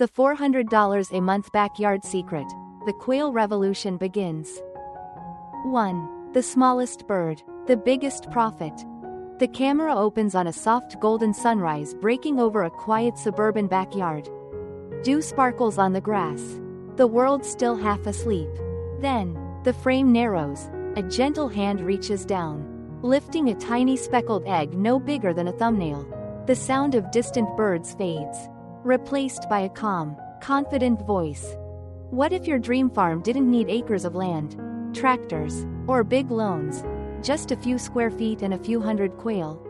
The $400 a month backyard secret. The Quail Revolution begins. 1. The smallest bird. The biggest profit. The camera opens on a soft golden sunrise breaking over a quiet suburban backyard. Dew sparkles on the grass. The world still half asleep. Then, the frame narrows. A gentle hand reaches down, lifting a tiny speckled egg no bigger than a thumbnail. The sound of distant birds fades, replaced by a calm, confident voice. What if your dream farm didn't need acres of land, tractors, or big loans? Just a few square feet and a few hundred quail.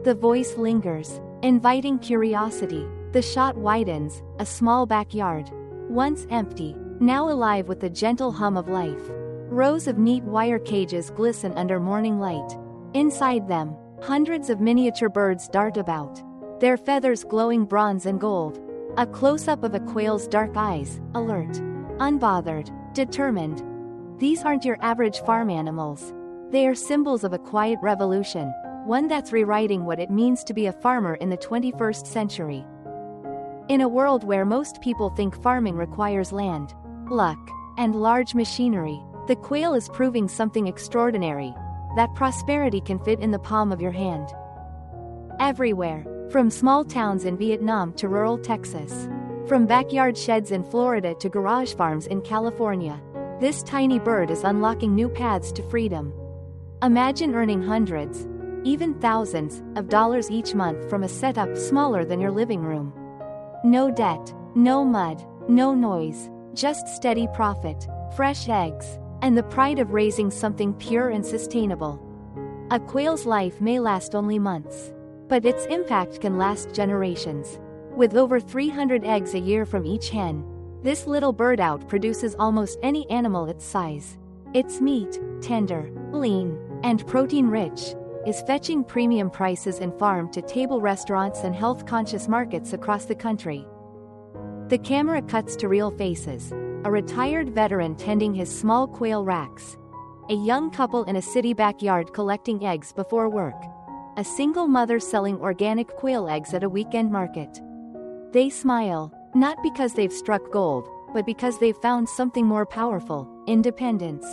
The voice lingers, inviting curiosity. The shot widens, a small backyard, once empty, now alive with the gentle hum of life. Rows of neat wire cages glisten under morning light. Inside them, hundreds of miniature birds dart about, their feathers glowing bronze and gold. A close-up of a quail's dark eyes, alert, unbothered, determined. These aren't your average farm animals. They are symbols of a quiet revolution, one that's rewriting what it means to be a farmer in the 21st century. In a world where most people think farming requires land, luck, and large machinery, the quail is proving something extraordinary, that prosperity can fit in the palm of your hand. Everywhere, from small towns in Vietnam to rural Texas, from backyard sheds in Florida to garage farms in California, this tiny bird is unlocking new paths to freedom. Imagine earning hundreds, even thousands, of dollars each month from a setup smaller than your living room. No debt, no mud, no noise, just steady profit, fresh eggs, and the pride of raising something pure and sustainable. A quail's life may last only months, but its impact can last generations. With over 300 eggs a year from each hen, this little bird outproduces almost any animal its size. Its meat, tender, lean, and protein-rich, is fetching premium prices in farm-to-table restaurants and health-conscious markets across the country. The camera cuts to real faces. A retired veteran tending his small quail racks. A young couple in a city backyard collecting eggs before work. A single mother selling organic quail eggs at a weekend market. They smile, not because they've struck gold, but because they've found something more powerful: independence.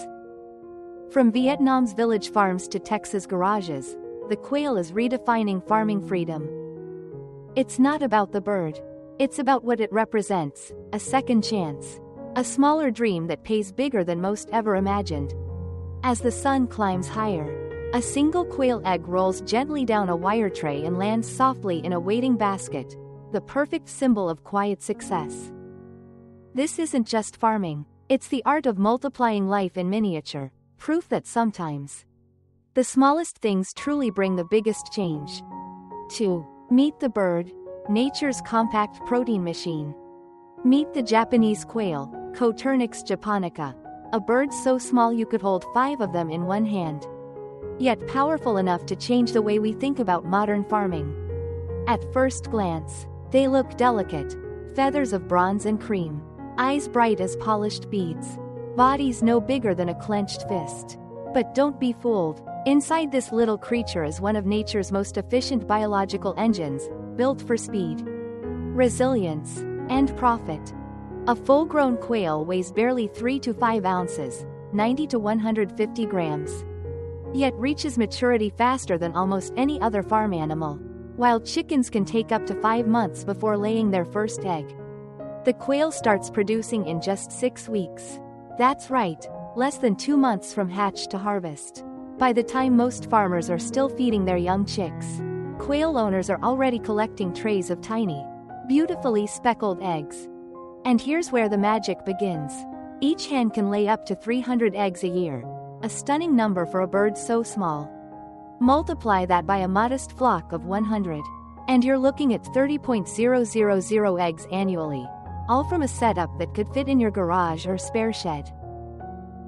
From Vietnam's village farms to Texas garages, the quail is redefining farming freedom. It's not about the bird. It's about what it represents: a second chance. A smaller dream that pays bigger than most ever imagined. As the sun climbs higher, a single quail egg rolls gently down a wire tray and lands softly in a waiting basket, the perfect symbol of quiet success. This isn't just farming, it's the art of multiplying life in miniature, proof that sometimes the smallest things truly bring the biggest change. 2. Meet the bird, nature's compact protein machine. Meet the Japanese quail, Coturnix japonica, a bird so small you could hold 5 of them in one hand. Yet powerful enough to change the way we think about modern farming. At first glance, they look delicate, feathers of bronze and cream, eyes bright as polished beads, bodies no bigger than a clenched fist. But don't be fooled, inside this little creature is one of nature's most efficient biological engines, built for speed, resilience, and profit. A full-grown quail weighs barely 3 to 5 ounces, 90 to 150 grams. Yet reaches maturity faster than almost any other farm animal, while chickens can take up to 5 months before laying their first egg. The quail starts producing in just 6 weeks. That's right, less than 2 months from hatch to harvest. By the time most farmers are still feeding their young chicks, quail owners are already collecting trays of tiny, beautifully speckled eggs. And here's where the magic begins. Each hen can lay up to 300 eggs a year, a stunning number for a bird so small. Multiply that by a modest flock of 100, and you're looking at 30,000 eggs annually, all from a setup that could fit in your garage or spare shed.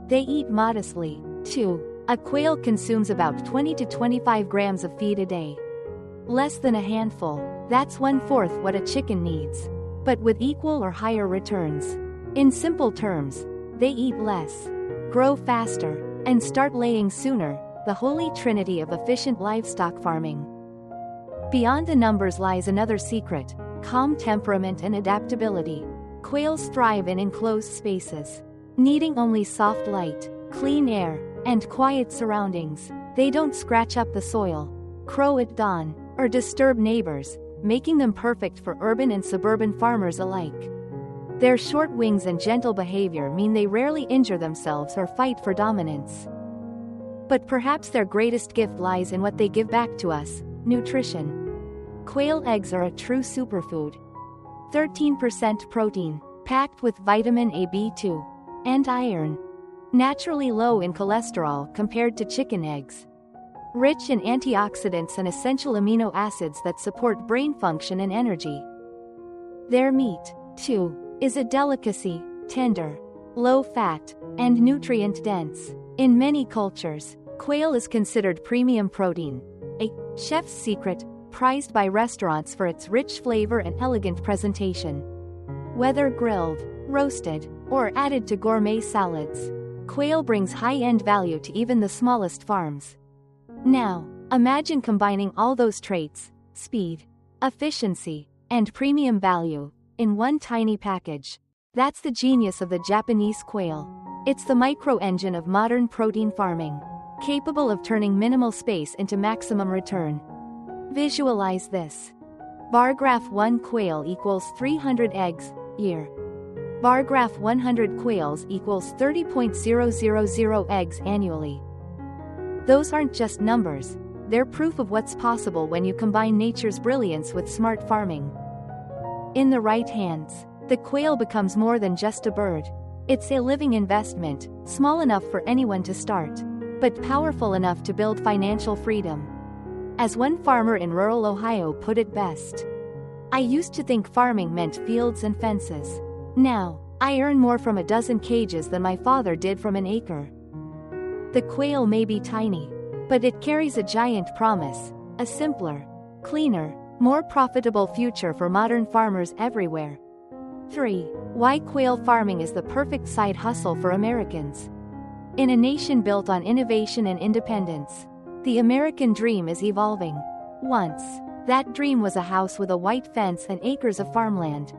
They eat modestly, too. A quail consumes about 20 to 25 grams of feed a day. Less than a handful, that's 1/4 what a chicken needs, but with equal or higher returns. In simple terms, they eat less, grow faster, and start laying sooner, the holy trinity of efficient livestock farming. Beyond the numbers lies another secret: calm temperament and adaptability. Quails thrive in enclosed spaces, needing only soft light, clean air, and quiet surroundings. They don't scratch up the soil, crow at dawn, or disturb neighbors, making them perfect for urban and suburban farmers alike. Their short wings and gentle behavior mean they rarely injure themselves or fight for dominance. But perhaps their greatest gift lies in what they give back to us: nutrition. Quail eggs are a true superfood. 13% protein, packed with vitamin A, B2, and iron. Naturally low in cholesterol compared to chicken eggs. Rich in antioxidants and essential amino acids that support brain function and energy. Their meat, too, is a delicacy, tender, low-fat, and nutrient-dense. In many cultures, quail is considered premium protein, a chef's secret, prized by restaurants for its rich flavor and elegant presentation. Whether grilled, roasted, or added to gourmet salads, quail brings high-end value to even the smallest farms. Now, imagine combining all those traits: speed, efficiency, and premium value, in one tiny package. That's the genius of the Japanese quail. It's the micro-engine of modern protein farming, capable of turning minimal space into maximum return. Visualize this. Bar graph 1 quail equals 300 eggs, year. Bar graph 100 quails equals 30.000 eggs annually. Those aren't just numbers, they're proof of what's possible when you combine nature's brilliance with smart farming. In the right hands, the quail becomes more than just a bird. It's a living investment, small enough for anyone to start, but powerful enough to build financial freedom. As one farmer in rural Ohio put it best, "I used to think farming meant fields and fences. Now, I earn more from a dozen cages than my father did from an acre." The quail may be tiny, but it carries a giant promise: a simpler, cleaner, more profitable future for modern farmers everywhere. 3. Why quail farming is the perfect side hustle for Americans. In a nation built on innovation and independence, the American dream is evolving. Once, that dream was a house with a white fence and acres of farmland.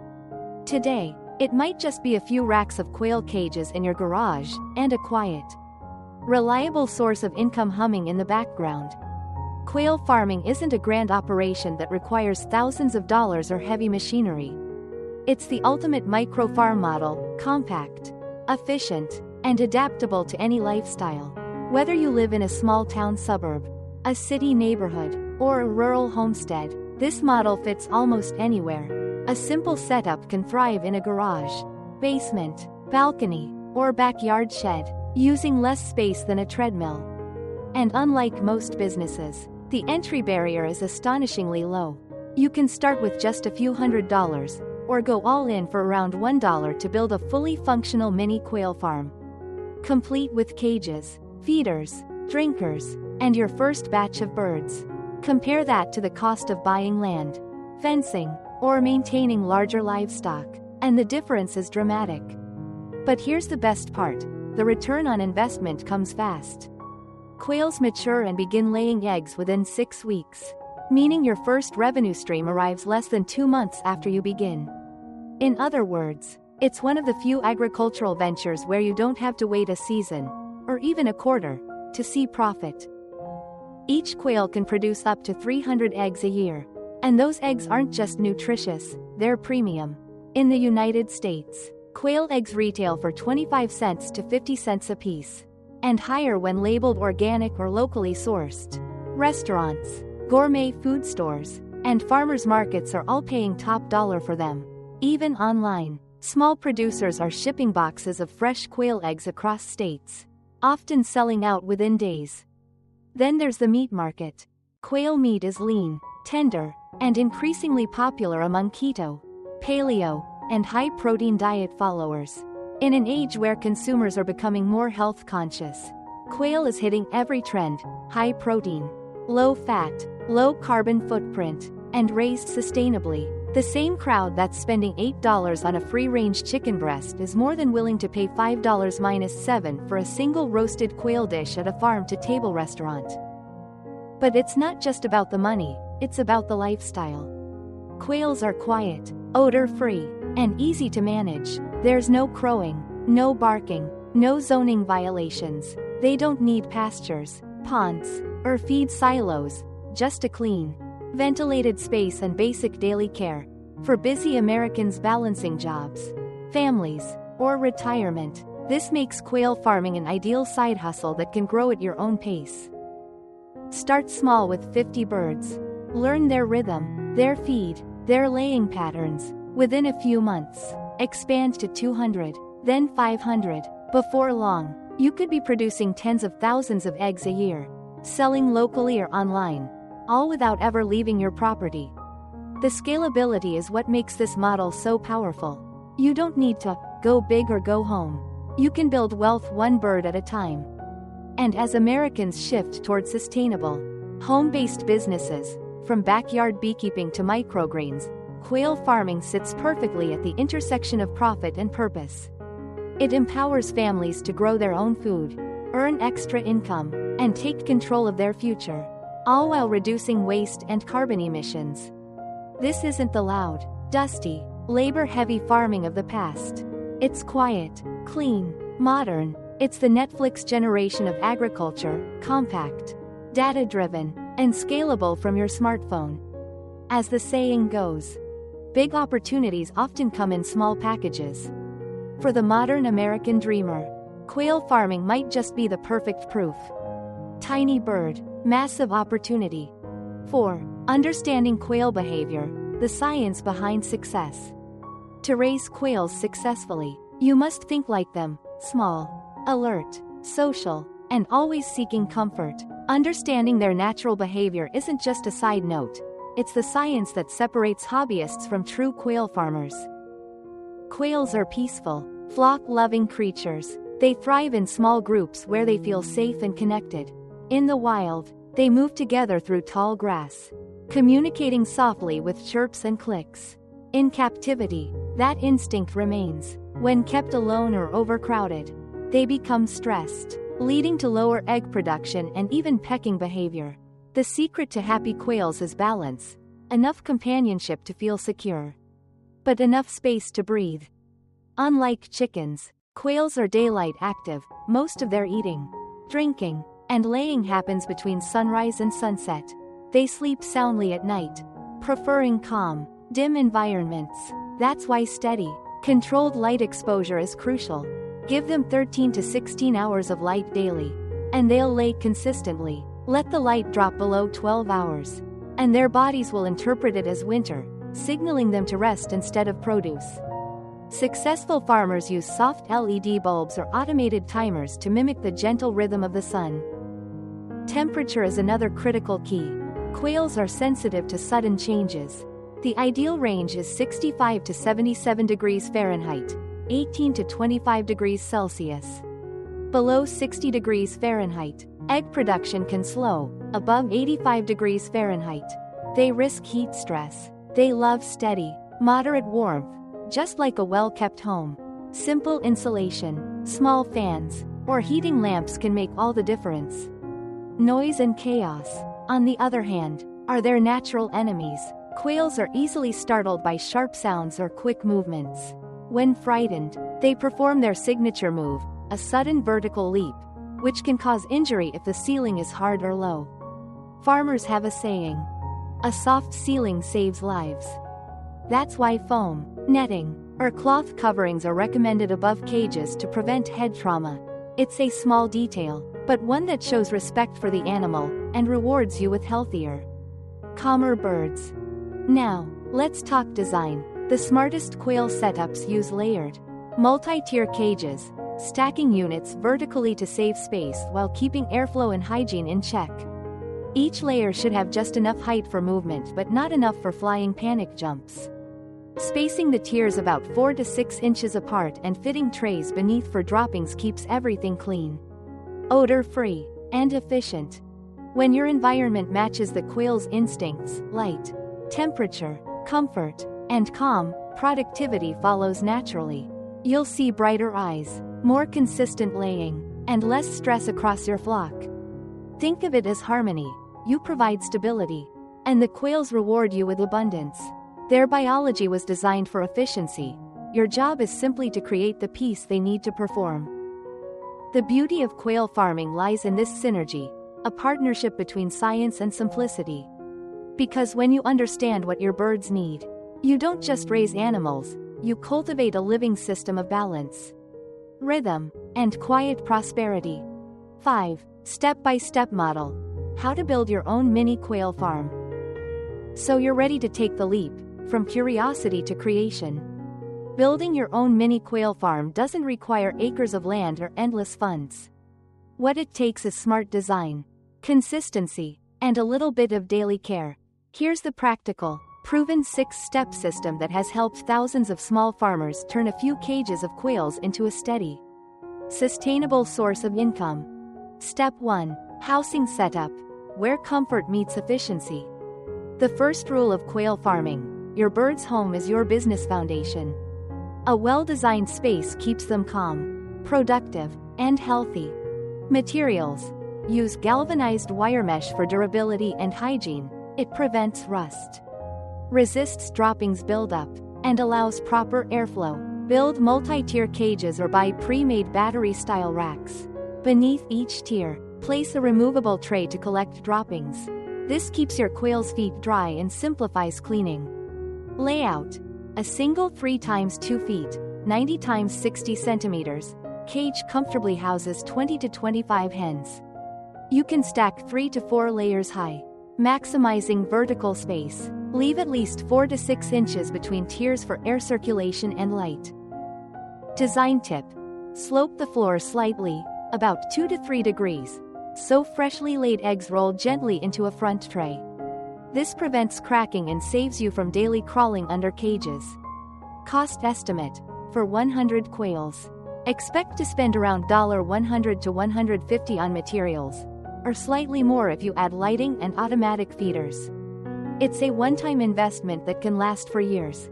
Today, it might just be a few racks of quail cages in your garage, and a quiet, reliable source of income humming in the background. Quail farming isn't a grand operation that requires thousands of dollars or heavy machinery. It's the ultimate micro-farm model, compact, efficient, and adaptable to any lifestyle. Whether you live in a small-town suburb, a city neighborhood, or a rural homestead, this model fits almost anywhere. A simple setup can thrive in a garage, basement, balcony, or backyard shed, using less space than a treadmill. And unlike most businesses, the entry barrier is astonishingly low. You can start with just a few $100s, or go all in for around $1 to build a fully functional mini quail farm. Complete with cages, feeders, drinkers, and your first batch of birds. Compare that to the cost of buying land, fencing, or maintaining larger livestock, and the difference is dramatic. But here's the best part: the return on investment comes fast. Quails mature and begin laying eggs within 6 weeks, meaning your first revenue stream arrives less than 2 months after you begin. In other words, it's one of the few agricultural ventures where you don't have to wait a season, or even a quarter, to see profit. Each quail can produce up to 300 eggs a year, and those eggs aren't just nutritious, they're premium. In the United States, quail eggs retail for 25 cents to 50 cents a piece, and higher when labeled organic or locally sourced. Restaurants, gourmet food stores, and farmers markets are all paying top dollar for them. Even online, small producers are shipping boxes of fresh quail eggs across states, often selling out within days. Then there's the meat market. Quail meat is lean, tender, and increasingly popular among keto, paleo, and high-protein diet followers. In an age where consumers are becoming more health-conscious, quail is hitting every trend: high protein, low fat, low carbon footprint, and raised sustainably. The same crowd that's spending $8 on a free-range chicken breast is more than willing to pay $5-7 for a single roasted quail dish at a farm-to-table restaurant. But it's not just about the money, it's about the lifestyle. Quails are quiet, odor-free, and easy to manage. There's no crowing, no barking, no zoning violations. They don't need pastures, ponds, or feed silos, just a clean, ventilated space and basic daily care. For busy Americans balancing jobs, families, or retirement, this makes quail farming an ideal side hustle that can grow at your own pace. Start small with 50 birds. Learn their rhythm, their feed, their laying patterns. Within a few months, expand to 200, then 500. Before long, you could be producing tens of thousands of eggs a year, selling locally or online, all without ever leaving your property. The scalability is what makes this model so powerful. You don't need to go big or go home. You can build wealth one bird at a time. And as Americans shift toward sustainable, home-based businesses, from backyard beekeeping to microgreens, quail farming sits perfectly at the intersection of profit and purpose. It empowers families to grow their own food, earn extra income, and take control of their future, all while reducing waste and carbon emissions. This isn't the loud, dusty, labor-heavy farming of the past. It's quiet, clean, modern. It's the Netflix generation of agriculture, compact, data-driven, and scalable from your smartphone. As the saying goes, big opportunities often come in small packages. For the modern American dreamer, quail farming might just be the perfect proof. Tiny bird, massive opportunity. 4. Understanding quail behavior, the science behind success. To raise quails successfully, you must think like them, small, alert, social, and always seeking comfort. Understanding their natural behavior isn't just a side note, it's the science that separates hobbyists from true quail farmers. Quails are peaceful, flock-loving creatures. They thrive in small groups where they feel safe and connected. In the wild, they move together through tall grass, communicating softly with chirps and clicks. In captivity, that instinct remains. When kept alone or overcrowded, they become stressed, leading to lower egg production and even pecking behavior. The secret to happy quails is balance. Enough companionship to feel secure, but enough space to breathe. Unlike chickens, quails are daylight active. Most of their eating, drinking, and laying happens between sunrise and sunset. They sleep soundly at night, preferring calm, dim environments. That's why steady, controlled light exposure is crucial. Give them 13 to 16 hours of light daily, and they'll lay consistently. Let the light drop below 12 hours, and their bodies will interpret it as winter, signaling them to rest instead of produce. Successful farmers use soft LED bulbs or automated timers to mimic the gentle rhythm of the sun. Temperature is another critical key. Quails are sensitive to sudden changes. The ideal range is 65 to 77 degrees Fahrenheit, 18 to 25 degrees Celsius. Below 60 degrees Fahrenheit, egg production can slow. Above 85 degrees Fahrenheit, they risk heat stress. They love steady, moderate warmth, just like a well-kept home. Simple insulation, small fans, or heating lamps can make all the difference. Noise and chaos, on the other hand, are their natural enemies. Quails are easily startled by sharp sounds or quick movements. When frightened, they perform their signature move, a sudden vertical leap, which can cause injury if the ceiling is hard or low. Farmers have a saying, "A soft ceiling saves lives." That's why foam, netting, or cloth coverings are recommended above cages to prevent head trauma. It's a small detail, but one that shows respect for the animal and rewards you with healthier, calmer birds. Now, let's talk design. The smartest quail setups use layered, multi-tier cages, stacking units vertically to save space while keeping airflow and hygiene in check. Each layer should have just enough height for movement but not enough for flying panic jumps. Spacing the tiers about 4 to 6 inches apart and fitting trays beneath for droppings keeps everything clean, odor-free, and efficient. When your environment matches the quail's instincts, light, temperature, comfort, and calm, productivity follows naturally. You'll see brighter eyes, more consistent laying, and less stress across your flock. Think of it as harmony. You provide stability, and the quails reward you with abundance. Their biology was designed for efficiency. Your job is simply to create the peace they need to perform. The beauty of quail farming lies in this synergy, a partnership between science and simplicity. Because when you understand what your birds need, you don't just raise animals, you cultivate a living system of balance, rhythm, and quiet prosperity. 5. Step-by-step model. How to build your own mini quail farm. So you're ready to take the leap, from curiosity to creation. Building your own mini quail farm doesn't require acres of land or endless funds. What it takes is smart design, consistency, and a little bit of daily care. Here's the practical, proven 6-step system that has helped thousands of small farmers turn a few cages of quails into a steady, sustainable source of income. Step 1. Housing setup, where comfort meets efficiency. The first rule of quail farming: your bird's home is your business foundation. A well-designed space keeps them calm, productive, and healthy. Materials. Use galvanized wire mesh for durability and hygiene. It prevents rust, resists droppings buildup, and allows proper airflow. Build multi-tier cages or buy pre-made battery-style racks. Beneath each tier, place a removable tray to collect droppings. This keeps your quail's feet dry and simplifies cleaning. Layout. A single 3 x 2 feet, 90 x 60 centimeters, cage comfortably houses 20 to 25 hens. You can stack 3 to 4 layers high, maximizing vertical space. Leave at least 4 to 6 inches between tiers for air circulation and light. Design tip. Slope the floor slightly, about 2 to 3 degrees, so freshly laid eggs roll gently into a front tray. This prevents cracking and saves you from daily crawling under cages. Cost estimate. For 100 quails, expect to spend around $100 to $150 on materials, or slightly more if you add lighting and automatic feeders. It's a one-time investment that can last for years.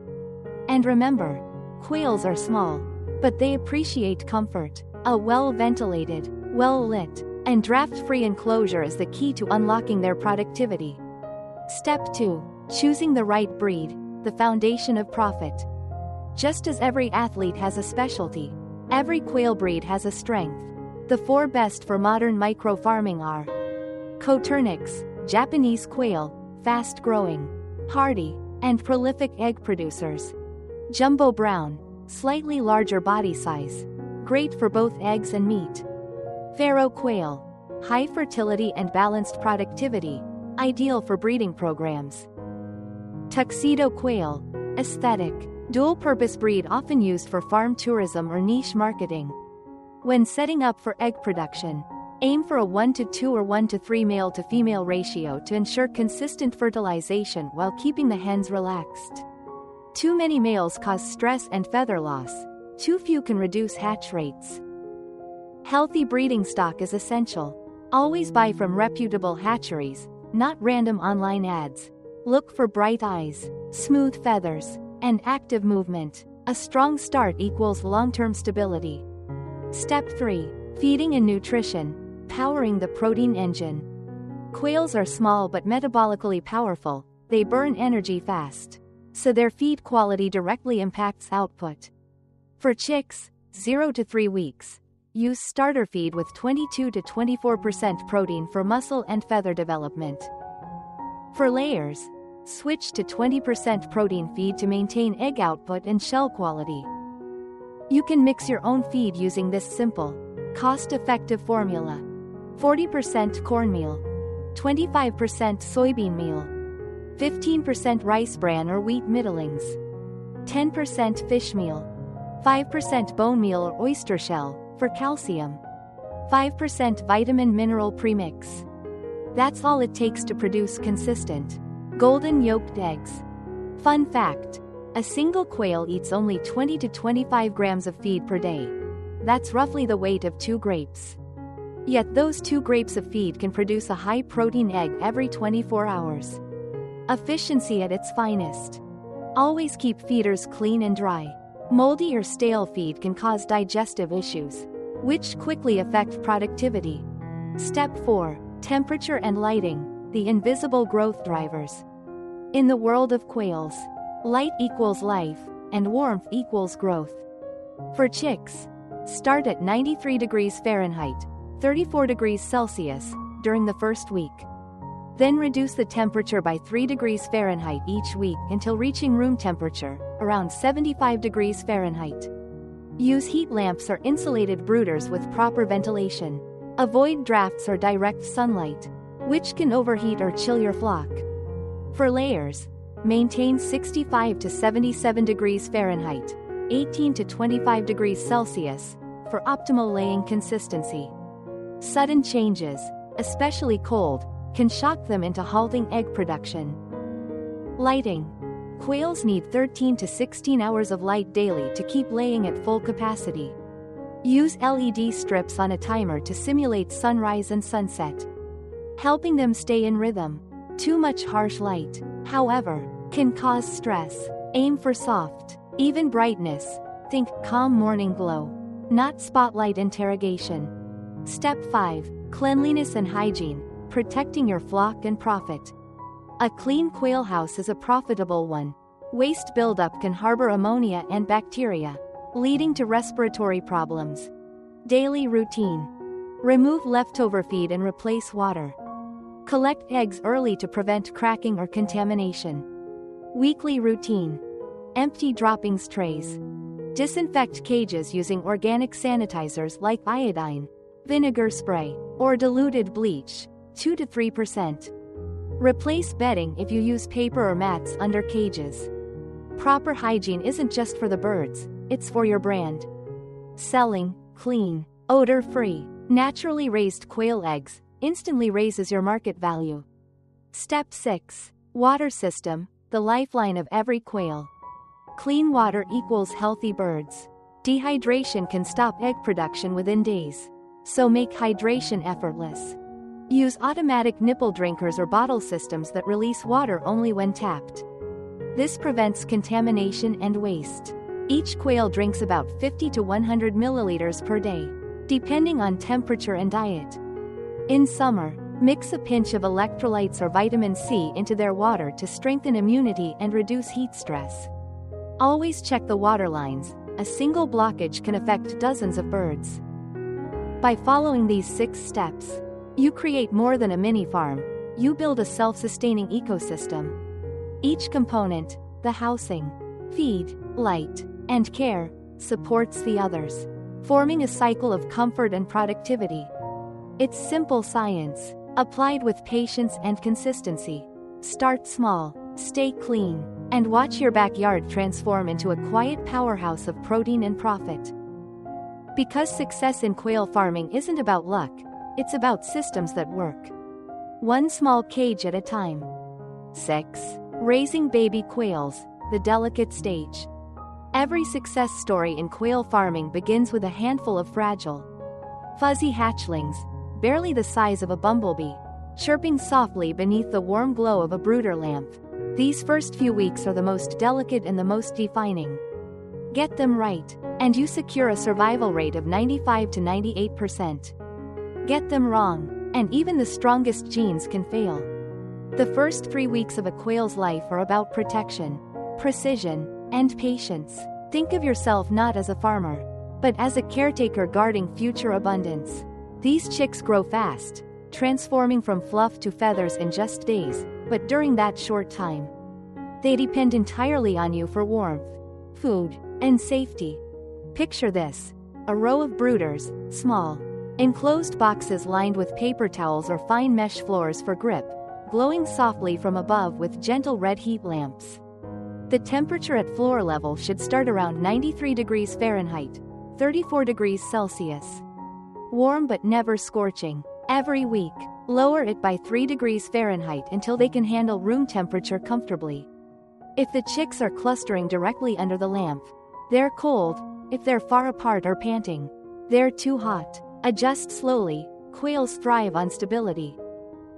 And remember, quails are small, but they appreciate comfort. A well-ventilated, well-lit, and draft-free enclosure is the key to unlocking their productivity. Step 2. Choosing the right breed, the foundation of profit. Just as every athlete has a specialty, every quail breed has a strength. The 4 best for modern micro-farming are: Coturnix, Japanese quail, fast-growing, hardy, and prolific egg producers. Jumbo brown, slightly larger body size, great for both eggs and meat. Pharaoh quail, high fertility and balanced productivity, ideal for breeding programs. Tuxedo quail, aesthetic, dual-purpose breed often used for farm tourism or niche marketing. When setting up for egg production, aim for a 1:2 or 1:3 male-to-female ratio to ensure consistent fertilization while keeping the hens relaxed. Too many males cause stress and feather loss. Too few can reduce hatch rates. Healthy breeding stock is essential. Always buy from reputable hatcheries, not random online ads. Look for bright eyes, smooth feathers, and active movement. A strong start equals long-term stability. Step 3. Feeding and nutrition, powering the protein engine. Quails are small but metabolically powerful. They burn energy fast, so their feed quality directly impacts output. For chicks, 0 to 3 weeks, use starter feed with 22 to 24% protein for muscle and feather development. For layers, switch to 20% protein feed to maintain egg output and shell quality. You can mix your own feed using this simple, cost-effective formula: 40% cornmeal, 25% soybean meal, 15% rice bran or wheat middlings, 10% fish meal, 5% bone meal or oyster shell, for calcium, 5% vitamin mineral premix. That's all it takes to produce consistent, golden yolked eggs. Fun fact: a single quail eats only 20 to 25 grams of feed per day. That's roughly the weight of 2 grapes. Yet those 2 grapes of feed can produce a high-protein egg every 24 hours. Efficiency at its finest. Always keep feeders clean and dry. Moldy or stale feed can cause digestive issues, which quickly affect productivity. Step 4. Temperature and lighting, the invisible growth drivers. In the world of quails, Light equals life, and warmth equals growth. For chicks, start at 93 degrees Fahrenheit, 34 degrees Celsius, during the first week. Then reduce the temperature by 3 degrees Fahrenheit each week until reaching room temperature, around 75 degrees Fahrenheit. Use heat lamps or insulated brooders with proper ventilation. Avoid drafts or direct sunlight, which can overheat or chill your flock. For layers, maintain 65 to 77 degrees Fahrenheit, 18 to 25 degrees Celsius, for optimal laying consistency. Sudden changes, especially cold, can shock them into halting egg production. Lighting. Quails need 13 to 16 hours of light daily to keep laying at full capacity. Use LED strips on a timer to simulate sunrise and sunset, helping them stay in rhythm. Too much harsh light, however, can cause stress. Aim for soft, even brightness. Think calm morning glow, not spotlight interrogation. Step 5. Cleanliness and hygiene, protecting your flock and profit. A clean quail house is a profitable one. Waste buildup can harbor ammonia and bacteria, leading to respiratory problems. Daily routine. Remove leftover feed and replace water. Collect eggs early to prevent cracking or contamination. Weekly routine. Empty droppings trays. Disinfect cages using organic sanitizers like iodine, vinegar spray, or diluted bleach, 2 to 3%. Replace bedding if you use paper or mats under cages. Proper hygiene isn't just for the birds, it's for your brand. Selling clean, odor-free, naturally raised quail eggs instantly raises your market value. Step 6. Water system, the lifeline of every quail. Clean water equals healthy birds. Dehydration can stop egg production within days, so make hydration effortless. Use automatic nipple drinkers or bottle systems that release water only when tapped. This prevents contamination and waste. Each quail drinks about 50 to 100 milliliters per day, depending on temperature and diet. In summer, mix a pinch of electrolytes or vitamin C into their water to strengthen immunity and reduce heat stress. Always check the water lines. A single blockage can affect dozens of birds. By following these 6 steps, you create more than a mini farm. You build a self-sustaining ecosystem. Each component, the housing, feed, light, and care, supports the others, forming a cycle of comfort and productivity. It's simple science, applied with patience and consistency. Start small, stay clean, and watch your backyard transform into a quiet powerhouse of protein and profit. Because success in quail farming isn't about luck, it's about systems that work. One small cage at a time. 6. Raising baby quails, the delicate stage. Every success story in quail farming begins with a handful of fragile, fuzzy hatchlings, barely the size of a bumblebee, chirping softly beneath the warm glow of a brooder lamp. These first few weeks are the most delicate and the most defining. Get them right, and you secure a survival rate of 95 to 98%. Get them wrong, and even the strongest genes can fail. The first 3 weeks of a quail's life are about protection, precision, and patience. Think of yourself not as a farmer, but as a caretaker guarding future abundance. These chicks grow fast, transforming from fluff to feathers in just days, but during that short time, they depend entirely on you for warmth, food, and safety. Picture this: a row of brooders, small, enclosed boxes lined with paper towels or fine mesh floors for grip, glowing softly from above with gentle red heat lamps. The temperature at floor level should start around 93 degrees Fahrenheit, 34 degrees Celsius. Warm but never scorching. Every week, lower it by 3 degrees Fahrenheit until they can handle room temperature comfortably. If the chicks are clustering directly under the lamp, they're cold. If they're far apart or panting, they're too hot. Adjust slowly. Quails thrive on stability.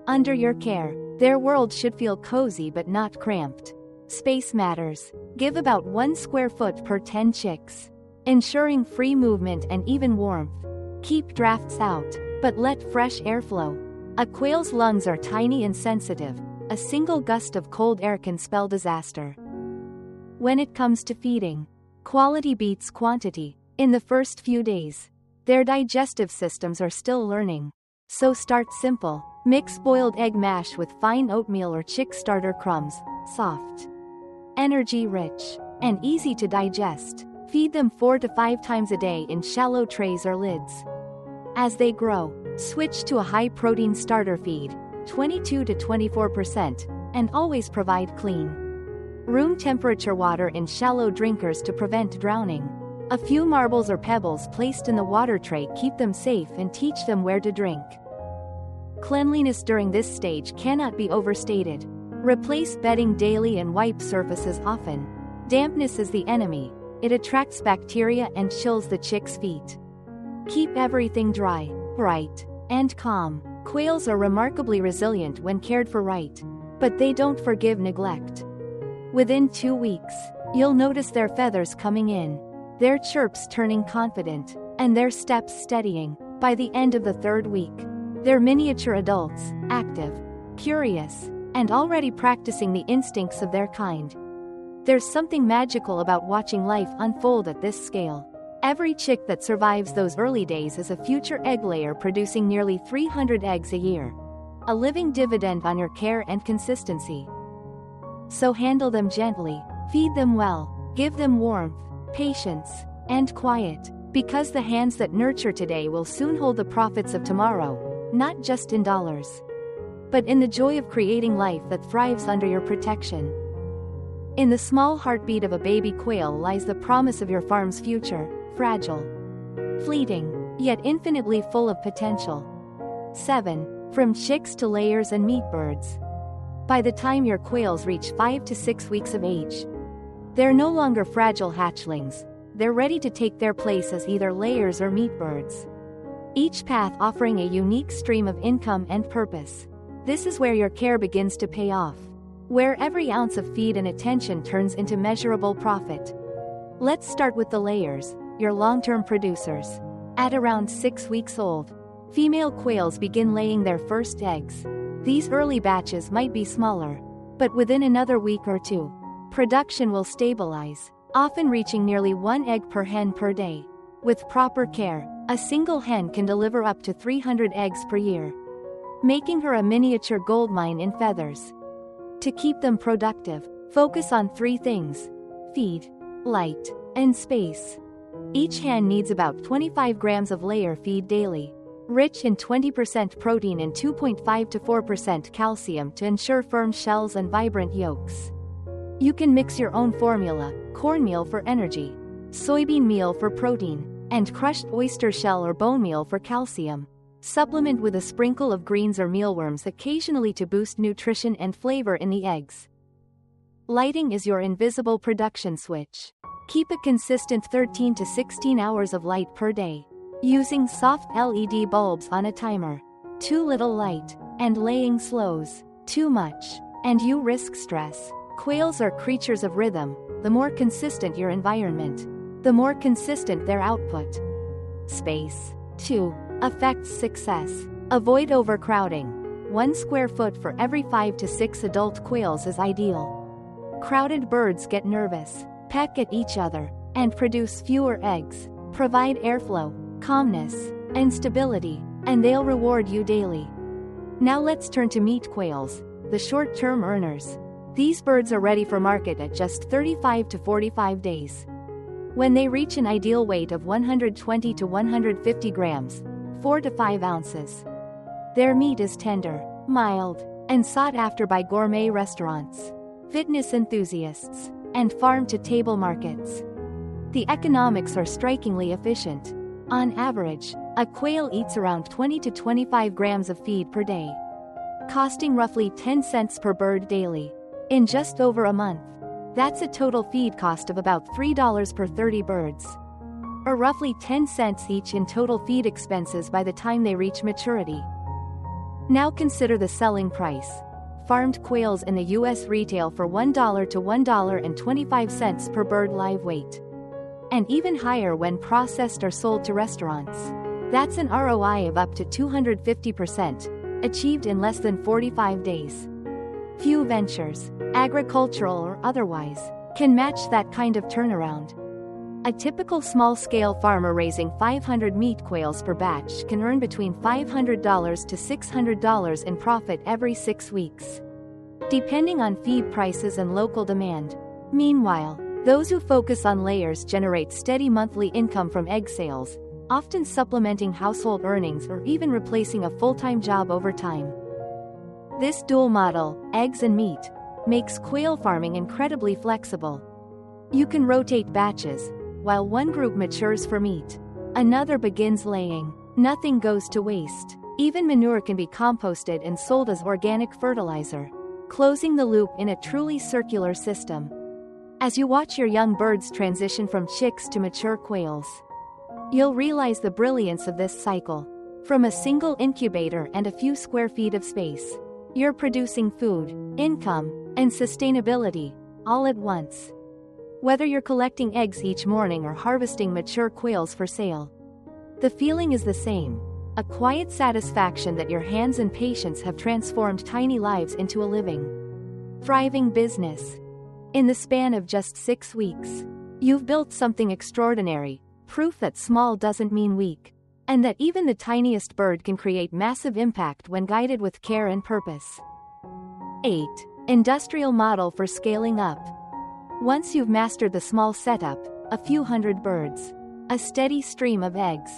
Under your care, their world should feel cozy but not cramped. Space matters. Give about 1 square foot per 10 chicks, ensuring free movement and even warmth. Keep drafts out, but let fresh air flow. A quail's lungs are tiny and sensitive. A single gust of cold air can spell disaster. When it comes to feeding, quality beats quantity. In the first few days, their digestive systems are still learning. So start simple. Mix boiled egg mash with fine oatmeal or chick starter crumbs, soft, energy-rich, and easy to digest. Feed them 4 to 5 times a day in shallow trays or lids. As they grow, switch to a high-protein starter feed, 22 to 24%, and always provide clean, room temperature water in shallow drinkers to prevent drowning. A few marbles or pebbles placed in the water tray keep them safe and teach them where to drink. Cleanliness during this stage cannot be overstated. Replace bedding daily and wipe surfaces often. Dampness is the enemy. It attracts bacteria and chills the chick's feet. Keep everything dry, bright, and calm. Quails are remarkably resilient when cared for right, but they don't forgive neglect. Within 2 weeks, you'll notice their feathers coming in, their chirps turning confident, and their steps steadying. By the end of the 3rd week, they're miniature adults, active, curious, and already practicing the instincts of their kind. There's something magical about watching life unfold at this scale. Every chick that survives those early days is a future egg layer producing nearly 300 eggs a year. A living dividend on your care and consistency. So handle them gently, feed them well, give them warmth, patience, and quiet, because the hands that nurture today will soon hold the profits of tomorrow, not just in dollars, but in the joy of creating life that thrives under your protection. In the small heartbeat of a baby quail lies the promise of your farm's future, fragile, fleeting, yet infinitely full of potential. 7. From chicks to layers and meat birds. By the time your quails reach 5 to 6 weeks of age, they're no longer fragile hatchlings. They're ready to take their place as either layers or meat birds. Each path offering a unique stream of income and purpose. This is where your care begins to pay off, where every ounce of feed and attention turns into measurable profit. Let's start with the layers, your long-term producers. At around 6 weeks old, female quails begin laying their first eggs. These early batches might be smaller, but within another week or two, production will stabilize, often reaching nearly 1 egg per hen per day. With proper care, a single hen can deliver up to 300 eggs per year, making her a miniature goldmine in feathers. To keep them productive, focus on 3 things: feed, light, and space. Each hen needs about 25 grams of layer feed daily, rich in 20% protein and 2.5 to 4% calcium to ensure firm shells and vibrant yolks. You can mix your own formula: cornmeal for energy, soybean meal for protein, and crushed oyster shell or bone meal for calcium. Supplement with a sprinkle of greens or mealworms occasionally to boost nutrition and flavor in the eggs. Lighting is your invisible production switch. Keep a consistent 13 to 16 hours of light per day, using soft LED bulbs on a timer. Too little light, and laying slows. Too much, and you risk stress. Quails are creatures of rhythm. The more consistent your environment, the more consistent their output. Space, 2. Affects success. Avoid overcrowding. 1 square foot for every 5 to 6 adult quails is ideal. Crowded birds get nervous, peck at each other, and produce fewer eggs. Provide airflow, calmness, and stability, and they'll reward you daily. Now let's turn to meat quails, the short-term earners. These birds are ready for market at just 35 to 45 days. When they reach an ideal weight of 120 to 150 grams, 4 to 5 ounces, their meat is tender, mild, and sought after by gourmet restaurants, fitness enthusiasts, and farm-to-table markets. The economics are strikingly efficient. On average, a quail eats around 20 to 25 grams of feed per day, costing roughly 10 cents per bird daily. In just over a month, that's a total feed cost of about $3 per 30 birds, or roughly 10 cents each in total feed expenses by the time they reach maturity. Now consider the selling price. Farmed quails in the U.S. retail for $1 to $1.25 per bird live weight, and even higher when processed or sold to restaurants. That's an ROI of up to 250%, achieved in less than 45 days. Few ventures, agricultural or otherwise, can match that kind of turnaround. A typical small-scale farmer raising 500 meat quails per batch can earn between $500 to $600 in profit every 6 weeks, depending on feed prices and local demand. Meanwhile, those who focus on layers generate steady monthly income from egg sales, often supplementing household earnings or even replacing a full-time job over time. This dual model, eggs and meat, makes quail farming incredibly flexible. You can rotate batches. While one group matures for meat, another begins laying. Nothing goes to waste. Even manure can be composted and sold as organic fertilizer, closing the loop in a truly circular system. As you watch your young birds transition from chicks to mature quails, you'll realize the brilliance of this cycle. From a single incubator and a few square feet of space, you're producing food, income, and sustainability, all at once. Whether you're collecting eggs each morning or harvesting mature quails for sale, the feeling is the same: a quiet satisfaction that your hands and patience have transformed tiny lives into a living, thriving business. In the span of just 6 weeks, you've built something extraordinary, proof that small doesn't mean weak, and that even the tiniest bird can create massive impact when guided with care and purpose. 8. Industrial model for scaling up. Once you've mastered the small setup, a few hundred birds, a steady stream of eggs,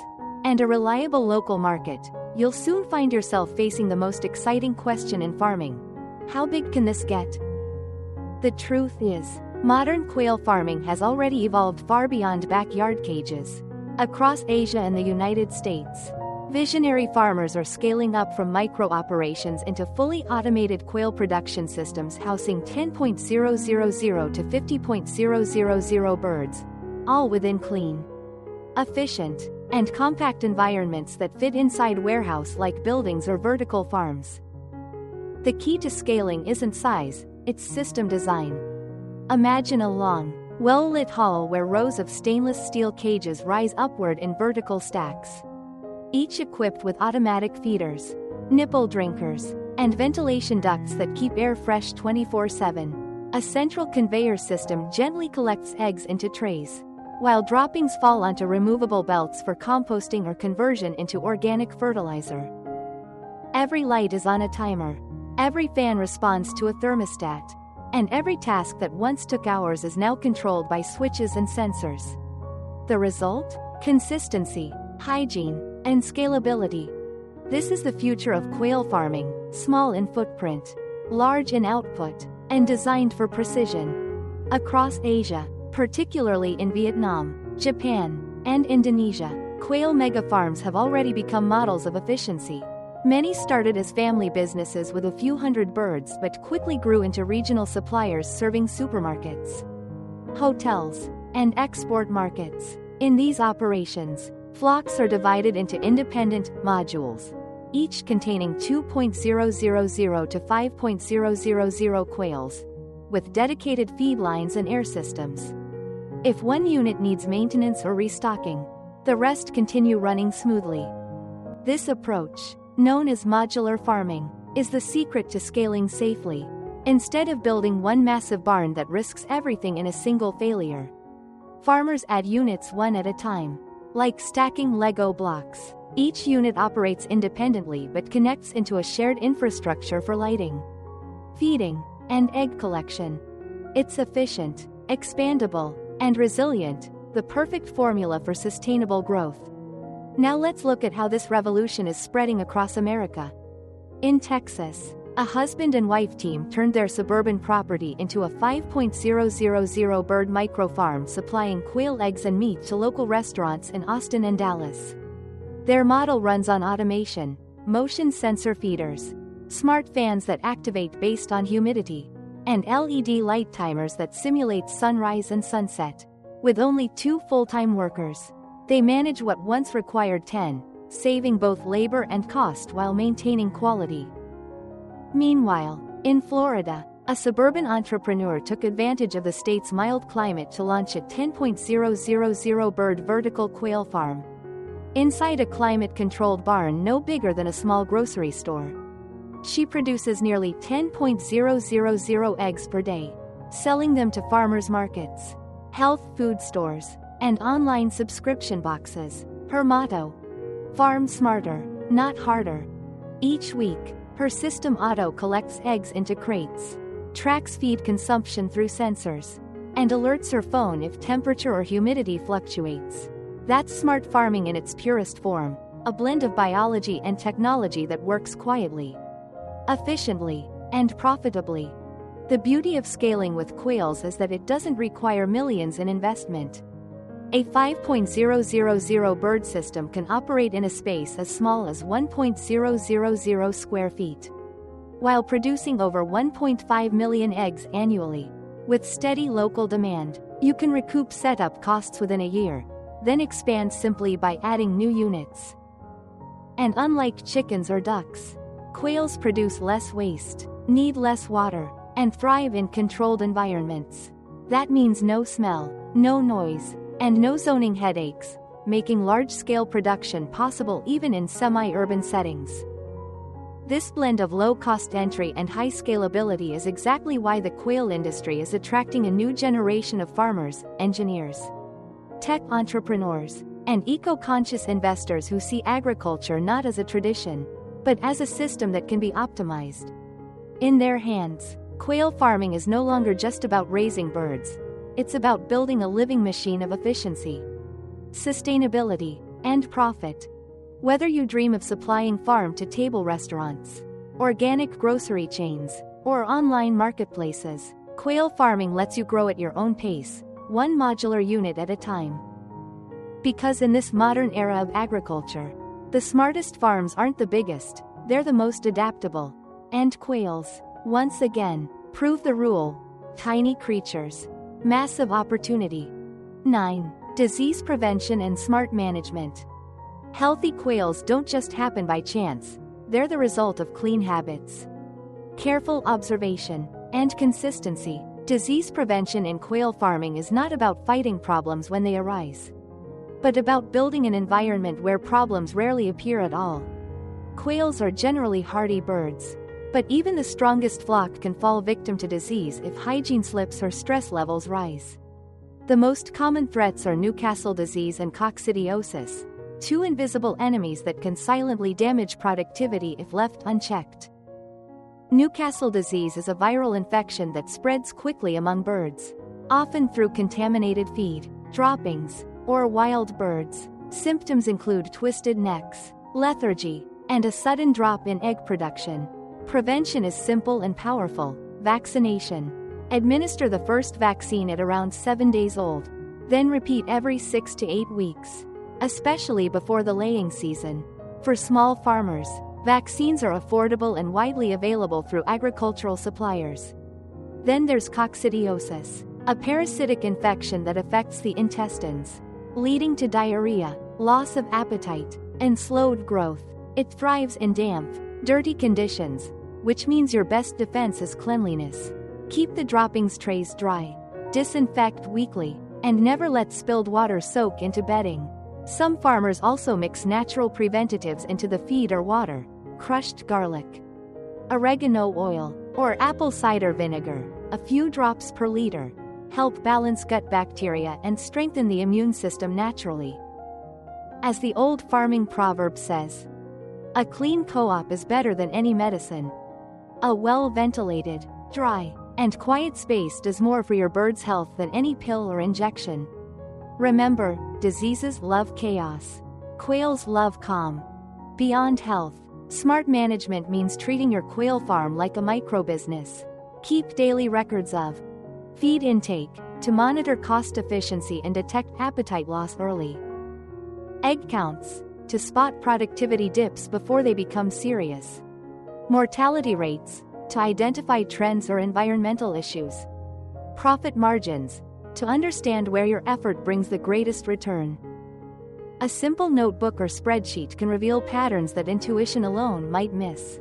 and a reliable local market, you'll soon find yourself facing the most exciting question in farming: how big can this get? The truth is, modern quail farming has already evolved far beyond backyard cages. Across Asia and the United States, visionary farmers are scaling up from micro-operations into fully automated quail production systems housing 10,000 to 50,000 birds, all within clean, efficient, and compact environments that fit inside warehouse-like buildings or vertical farms. The key to scaling isn't size, it's system design. Imagine a long, well-lit hall where rows of stainless steel cages rise upward in vertical stacks, each equipped with automatic feeders, nipple drinkers, and ventilation ducts that keep air fresh 24/7. A central conveyor system gently collects eggs into trays, while droppings fall onto removable belts for composting or conversion into organic fertilizer. Every light is on a timer. Every fan responds to a thermostat. And every task that once took hours is now controlled by switches and sensors. The result? Consistency, hygiene, and scalability. This is the future of quail farming, small in footprint, large in output, and designed for precision. Across Asia, particularly in Vietnam, Japan, and Indonesia, quail megafarms have already become models of efficiency. Many started as family businesses with a few hundred birds but quickly grew into regional suppliers serving supermarkets, hotels, and export markets. In these operations, flocks are divided into independent modules, each containing 2,000 to 5,000 quails, with dedicated feed lines and air systems. If one unit needs maintenance or restocking, the rest continue running smoothly. This approach, known as modular farming, is the secret to scaling safely. Instead of building one massive barn that risks everything in a single failure, farmers add units one at a time, like stacking Lego blocks. Each unit operates independently but connects into a shared infrastructure for lighting, feeding, and egg collection. It's efficient, expandable, and resilient, the perfect formula for sustainable growth. Now let's look at how this revolution is spreading across America. In Texas, a husband and wife team turned their suburban property into a 5,000 bird micro-farm supplying quail eggs and meat to local restaurants in Austin and Dallas. Their model runs on automation, motion sensor feeders, smart fans that activate based on humidity, and LED light timers that simulate sunrise and sunset. With only 2 full-time workers, they manage what once required 10, saving both labor and cost while maintaining quality. Meanwhile, in Florida, a suburban entrepreneur took advantage of the state's mild climate to launch a 10,000 bird vertical quail farm. Inside a climate-controlled barn no bigger than a small grocery store, she produces nearly 10,000 eggs per day, selling them to farmers markets, health food stores, and online subscription boxes. Her motto: farm smarter, not harder. Each week, her system auto-collects eggs into crates, tracks feed consumption through sensors, and alerts her phone if temperature or humidity fluctuates. That's smart farming in its purest form, a blend of biology and technology that works quietly, efficiently, and profitably. The beauty of scaling with Quails is that it doesn't require millions in investment. A 5,000 bird system can operate in a space as small as 1,000 square feet, while producing over 1.5 million eggs annually. With steady local demand, you can recoup setup costs within a year, then expand simply by adding new units. And unlike chickens or ducks, quails produce less waste, need less water, and thrive in controlled environments. That means no smell, no noise, and no zoning headaches, making large-scale production possible even in semi-urban settings. This blend of low-cost entry and high scalability is exactly why the quail industry is attracting a new generation of farmers, engineers, tech entrepreneurs, and eco-conscious investors who see agriculture not as a tradition, but as a system that can be optimized. In their hands, quail farming is no longer just about raising birds. It's about building a living machine of efficiency, sustainability, and profit. Whether you dream of supplying farm-to-table restaurants, organic grocery chains, or online marketplaces, quail farming lets you grow at your own pace, one modular unit at a time. Because in this modern era of agriculture, the smartest farms aren't the biggest, they're the most adaptable. And quails, once again, prove the rule: tiny creatures, massive opportunity. 9. Disease prevention and smart management. Healthy quails don't just happen by chance, they're the result of clean habits, careful observation, and consistency. Disease prevention in quail farming is not about fighting problems when they arise, but about building an environment where problems rarely appear at all. Quails are generally hardy birds, but even the strongest flock can fall victim to disease if hygiene slips or stress levels rise. The most common threats are Newcastle disease and coccidiosis, two invisible enemies that can silently damage productivity if left unchecked. Newcastle disease is a viral infection that spreads quickly among birds, often through contaminated feed, droppings, or wild birds. Symptoms include twisted necks, lethargy, and a sudden drop in egg production. Prevention is simple and powerful: vaccination. Administer the first vaccine at around 7 days old, then repeat every 6 to 8 weeks, especially before the laying season. For small farmers, vaccines are affordable and widely available through agricultural suppliers. Then there's coccidiosis, a parasitic infection that affects the intestines, leading to diarrhea, loss of appetite, and slowed growth. It thrives in damp, dirty conditions, which means your best defense is cleanliness. Keep the droppings trays dry, disinfect weekly, and never let spilled water soak into bedding. Some farmers also mix natural preventatives into the feed or water: crushed garlic, oregano oil, or apple cider vinegar. A few drops per liter help balance gut bacteria and strengthen the immune system naturally. As the old farming proverb says, a clean co-op is better than any medicine. A well-ventilated, dry, and quiet space does more for your bird's health than any pill or injection. Remember, diseases love chaos. Quails love calm. Beyond health, smart management means treating your quail farm like a micro-business. Keep daily records of feed intake to monitor cost efficiency and detect appetite loss early. Egg counts to spot productivity dips before they become serious. Mortality rates to identify trends or environmental issues. Profit margins to understand where your effort brings the greatest return. A simple notebook or spreadsheet can reveal patterns that intuition alone might miss.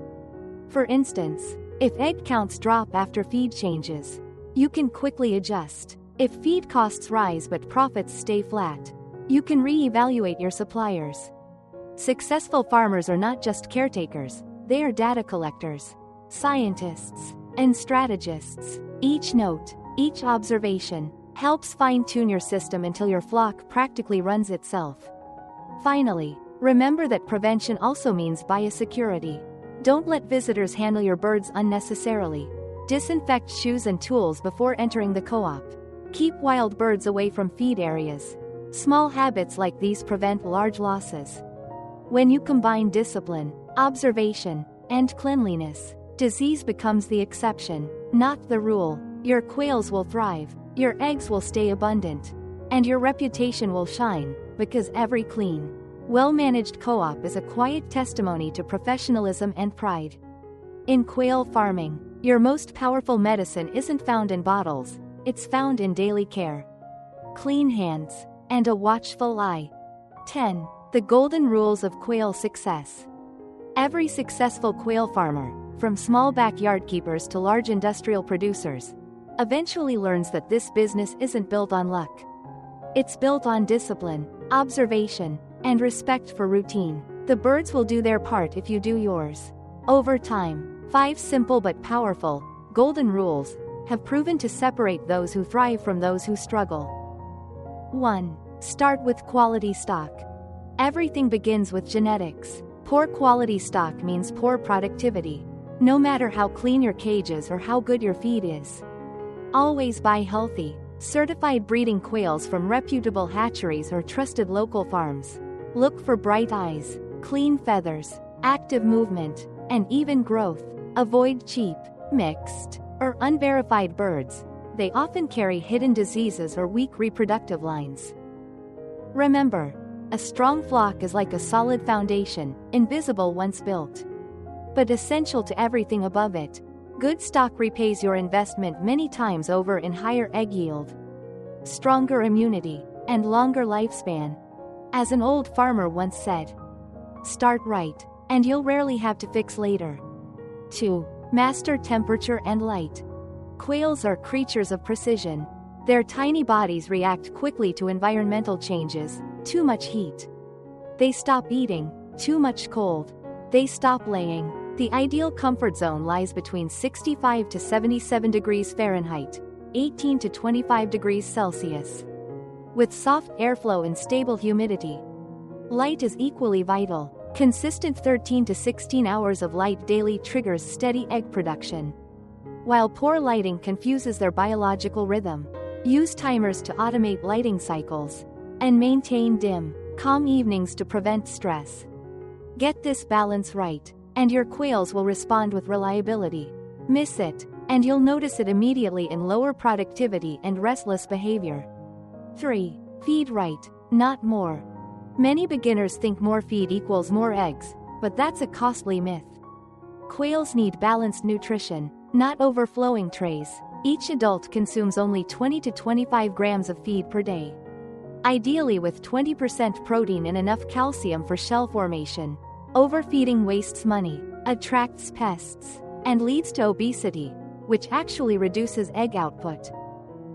For instance, if egg counts drop after feed changes, you can quickly adjust. If feed costs rise but profits stay flat, you can re-evaluate your suppliers. Successful farmers are not just caretakers, they are data collectors, scientists, and strategists. Each note, Each observation helps fine-tune your system until your flock practically runs itself. Finally, remember that prevention also means biosecurity. Don't let visitors handle your birds unnecessarily. Disinfect shoes and tools before entering the co-op. Keep wild birds away from feed areas. Small habits like these prevent large losses. When you combine discipline, observation, and cleanliness, disease becomes the exception, not the rule. Your quails will thrive, your eggs will stay abundant, and your reputation will shine, because every clean, well-managed co-op is a quiet testimony to professionalism and pride. In quail farming, your most powerful medicine isn't found in bottles, it's found in daily care. Clean hands, and a watchful eye. 10. The golden rules of quail success. Every successful quail farmer, from small backyard keepers to large industrial producers, eventually learns that this business isn't built on luck. It's built on discipline, observation, and respect for routine. The birds will do their part if you do yours. Over time, 5 simple but powerful, golden rules, have proven to separate those who thrive from those who struggle. 1. Start with quality stock. Everything begins with genetics. Poor quality stock means poor productivity. No matter how clean your cage is or how good your feed is. Always buy healthy, certified breeding quails from reputable hatcheries or trusted local farms. Look for bright eyes, clean feathers, active movement, and even growth. Avoid cheap, mixed, or unverified birds. They often carry hidden diseases or weak reproductive lines. Remember, a strong flock is like a solid foundation, invisible once built, but essential to everything above it. Good stock repays your investment many times over in higher egg yield, stronger immunity, and longer lifespan. As an old farmer once said, start right, and you'll rarely have to fix later. 2. Master temperature and light. Quails are creatures of precision. Their tiny bodies react quickly to environmental changes. Too much heat, they stop eating. Too much cold, they stop laying. The ideal comfort zone lies between 65 to 77 degrees Fahrenheit, 18 to 25 degrees Celsius, with soft airflow and stable humidity. Light is equally vital. Consistent 13 to 16 hours of light daily triggers steady egg production, while poor lighting confuses their biological rhythm. Use timers to automate lighting cycles, and maintain dim, calm evenings to prevent stress. Get this balance right, and your quails will respond with reliability. Miss it, and you'll notice it immediately in lower productivity and restless behavior. 3. Feed right, not more. Many beginners think more feed equals more eggs, but that's a costly myth. Quails need balanced nutrition, not overflowing trays. Each adult consumes only 20 to 25 grams of feed per day, ideally with 20% protein and enough calcium for shell formation. Overfeeding wastes money, attracts pests, and leads to obesity, which actually reduces egg output.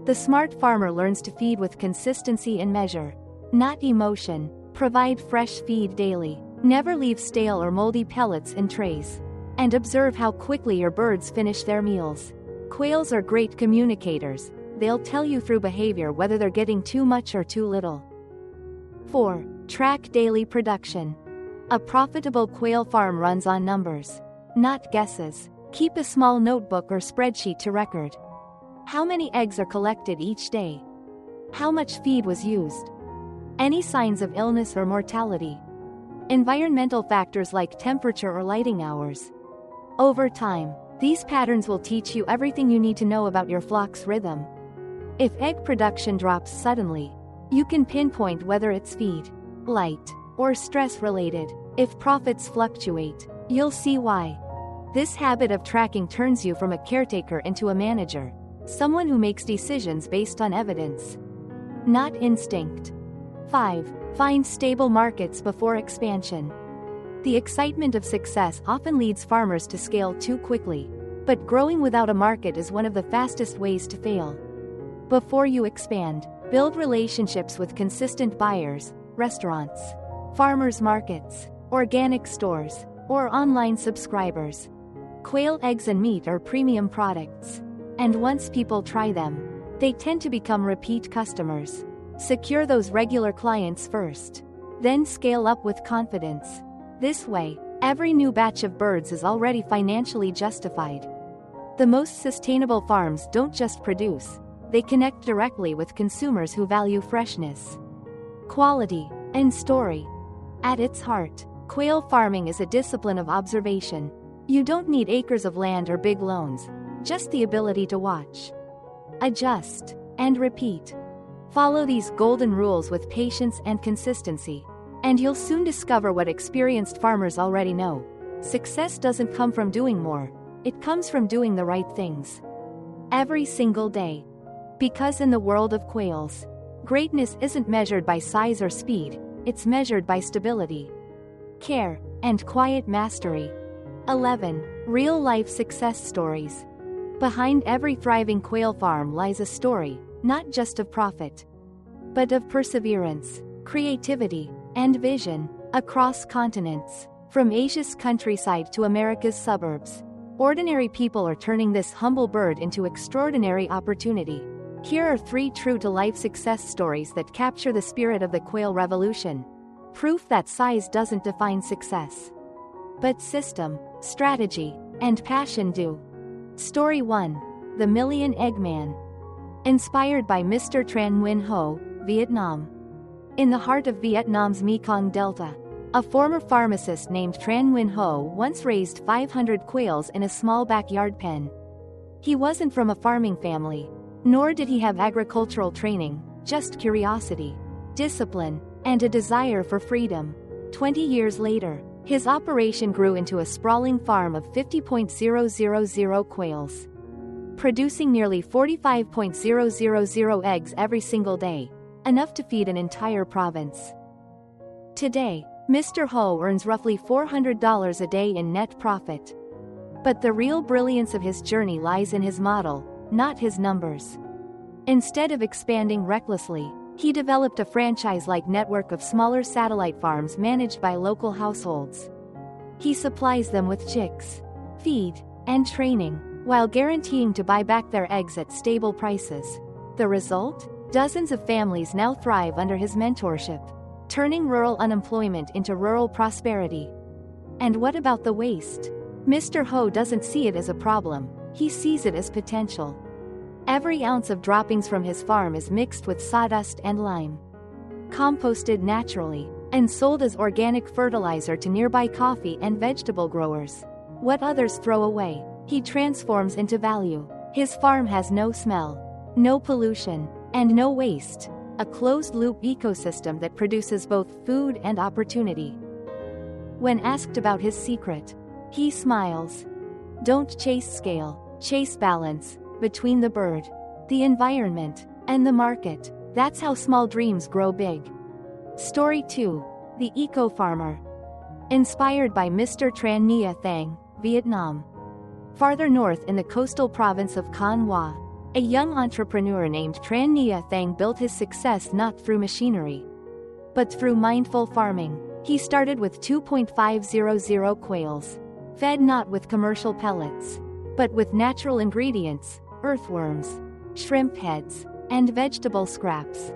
The smart farmer learns to feed with consistency and measure, not emotion. Provide fresh feed daily. Never leave stale or moldy pellets in trays. And observe how quickly your birds finish their meals. Quails are great communicators. They'll tell you through behavior whether they're getting too much or too little. 4. Track daily production. A profitable quail farm runs on numbers, not guesses. Keep a small notebook or spreadsheet to record. How many eggs are collected each day? How much feed was used? Any signs of illness or mortality? Environmental factors like temperature or lighting hours. Over time, these patterns will teach you everything you need to know about your flock's rhythm. If egg production drops suddenly, you can pinpoint whether it's feed, light, or stress-related. If profits fluctuate, you'll see why. This habit of tracking turns you from a caretaker into a manager, someone who makes decisions based on evidence, not instinct. 5. Find stable markets before expansion. The excitement of success often leads farmers to scale too quickly, but growing without a market is one of the fastest ways to fail. Before you expand, build relationships with consistent buyers, restaurants, farmers markets, organic stores, or online subscribers. Quail eggs and meat are premium products. And once people try them, they tend to become repeat customers. Secure those regular clients first. Then scale up with confidence. This way, every new batch of birds is already financially justified. The most sustainable farms don't just produce, they connect directly with consumers who value freshness, quality, and story. At its heart, quail farming is a discipline of observation. You don't need acres of land or big loans, just the ability to watch, adjust, and repeat. Follow these golden rules with patience and consistency, and you'll soon discover what experienced farmers already know. Success doesn't come from doing more, it comes from doing the right things every single day. Because in the world of quails, greatness isn't measured by size or speed, it's measured by stability, care, and quiet mastery. 11. Real-life success stories. Behind every thriving quail farm lies a story, not just of profit, but of perseverance, creativity, and vision. Across continents, from Asia's countryside to America's suburbs, ordinary people are turning this humble bird into extraordinary opportunity. Here are 3 true-to-life success stories that capture the spirit of the Quail Revolution. Proof that size doesn't define success, but system, strategy, and passion do. Story 1. The Million Egg Man. Inspired by Mr. Tran Nguyen Ho, Vietnam. In the heart of Vietnam's Mekong Delta, a former pharmacist named Tran Nguyen Ho once raised 500 quails in a small backyard pen. He wasn't from a farming family, nor did he have agricultural training, just curiosity, discipline, and a desire for freedom. 20 years later, his operation grew into a sprawling farm of 50,000 quails, producing nearly 45,000 eggs every single day, enough to feed an entire province. Today, Mr. Ho earns roughly $400 a day in net profit. But the real brilliance of his journey lies in his model, not his numbers. Instead of expanding recklessly, he developed a franchise-like network of smaller satellite farms managed by local households. He supplies them with chicks, feed, and training, while guaranteeing to buy back their eggs at stable prices. The result? Dozens of families now thrive under his mentorship, turning rural unemployment into rural prosperity. And what about the waste? Mr. Ho doesn't see it as a problem, he sees it as potential. Every ounce of droppings from his farm is mixed with sawdust and lime, composted naturally, and sold as organic fertilizer to nearby coffee and vegetable growers. What others throw away, he transforms into value. His farm has no smell, no pollution, and no waste, a closed-loop ecosystem that produces both food and opportunity. When asked about his secret, he smiles. Don't chase scale, chase balance, between the bird, the environment, and the market. That's how small dreams grow big. Story 2. The Eco-Farmer. Inspired by Mr. Tran Nha Thang, Vietnam. Farther north in the coastal province of Con Hoa, a young entrepreneur named Tran Nha Thang built his success not through machinery, but through mindful farming. He started with 2,500 quails, fed not with commercial pellets, but with natural ingredients, earthworms, shrimp heads, and vegetable scraps.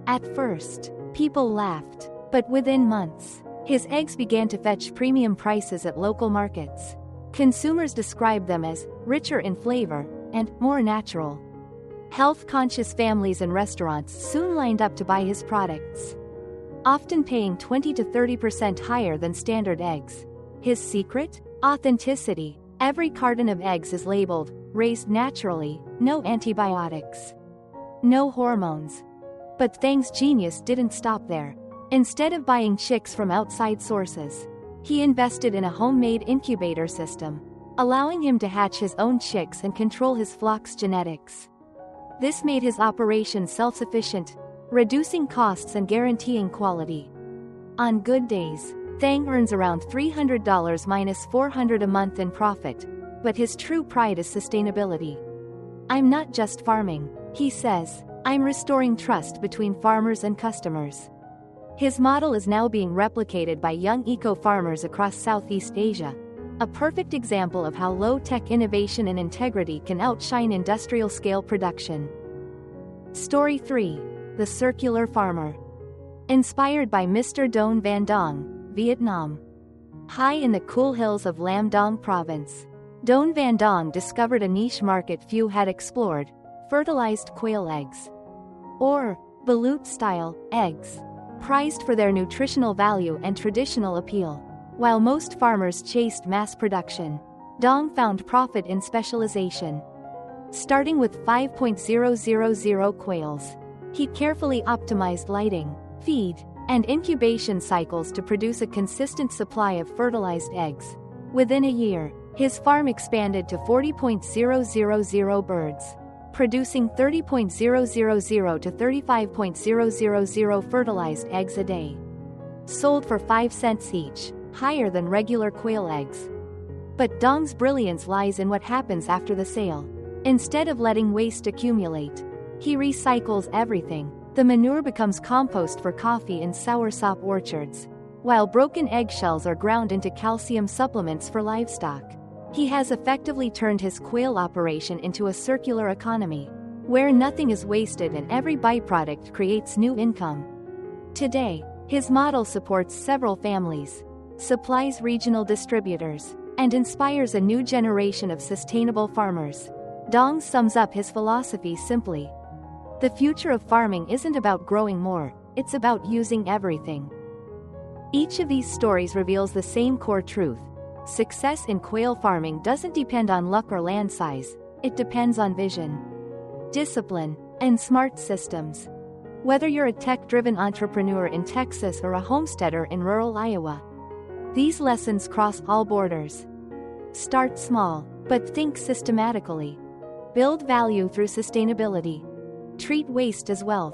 At first, people laughed, but within months, his eggs began to fetch premium prices at local markets. Consumers described them as richer in flavor and more natural. Health-conscious families and restaurants soon lined up to buy his products, often paying 20 to 30% higher than standard eggs. His secret? Authenticity. Every carton of eggs is labeled, raised naturally, no antibiotics, no hormones. But Thang's genius didn't stop there. Instead of buying chicks from outside sources, he invested in a homemade incubator system, allowing him to hatch his own chicks and control his flock's genetics. This made his operation self-sufficient, reducing costs and guaranteeing quality. On good days, Thang earns around $300 minus $400 a month in profit, but his true pride is sustainability. I'm not just farming, he says, I'm restoring trust between farmers and customers. His model is now being replicated by young eco-farmers across Southeast Asia, A perfect example of how low-tech innovation and integrity can outshine industrial-scale production. Story 3. The Circular Farmer. Inspired by Mr. Don Van Dong, Vietnam. High in the cool hills of Lam Dong province, Don Van Dong discovered a niche market few had explored: fertilized quail eggs. Or, balut-style, eggs. Prized for their nutritional value and traditional appeal. While most farmers chased mass production, Dong found profit in specialization. Starting with 5,000 quails, he carefully optimized lighting, feed, and incubation cycles to produce a consistent supply of fertilized eggs. Within a year, his farm expanded to 40,000 birds, producing 30,000 to 35,000 fertilized eggs a day. Sold for 5 cents each, higher than regular quail eggs. But Dong's brilliance lies in what happens after the sale. Instead of letting waste accumulate, he recycles everything. The manure becomes compost for coffee and soursop orchards, while broken eggshells are ground into calcium supplements for livestock. He has effectively turned his quail operation into a circular economy, where nothing is wasted and every byproduct creates new income. Today, his model supports several families, supplies regional distributors, and inspires a new generation of sustainable farmers. Dong sums up his philosophy simply: the future of farming isn't about growing more, it's about using everything. Each of these stories reveals the same core truth: success in quail farming doesn't depend on luck or land size, it depends on vision, discipline, and smart systems. Whether you're a tech-driven entrepreneur in Texas or a homesteader in rural Iowa, these lessons cross all borders. Start small, but think systematically. Build value through sustainability. Treat waste as wealth.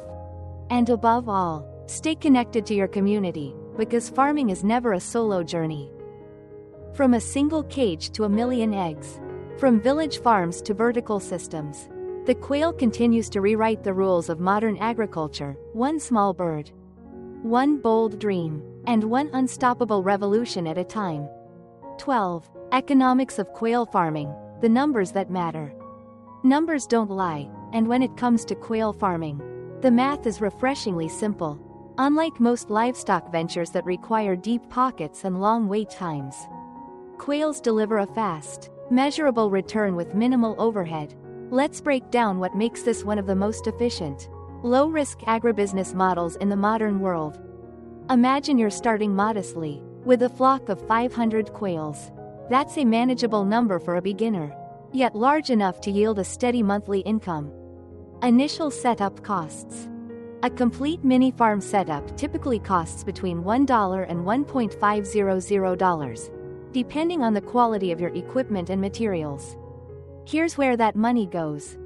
And above all, stay connected to your community, because farming is never a solo journey. From a single cage to a million eggs, from village farms to vertical systems, the quail continues to rewrite the rules of modern agriculture, one small bird, one bold dream, and one unstoppable revolution at a time. 12. Economics of quail farming, the numbers that matter. Numbers don't lie, and when it comes to quail farming, the math is refreshingly simple. Unlike most livestock ventures that require deep pockets and long wait times, quails deliver a fast, measurable return with minimal overhead. Let's break down what makes this one of the most efficient, low-risk agribusiness models in the modern world. Imagine you're starting modestly, with a flock of 500 quails. That's a manageable number for a beginner, yet large enough to yield a steady monthly income. Initial setup costs. A complete mini-farm setup typically costs between $1 and $1.500, depending on the quality of your equipment and materials. Here's where that money goes.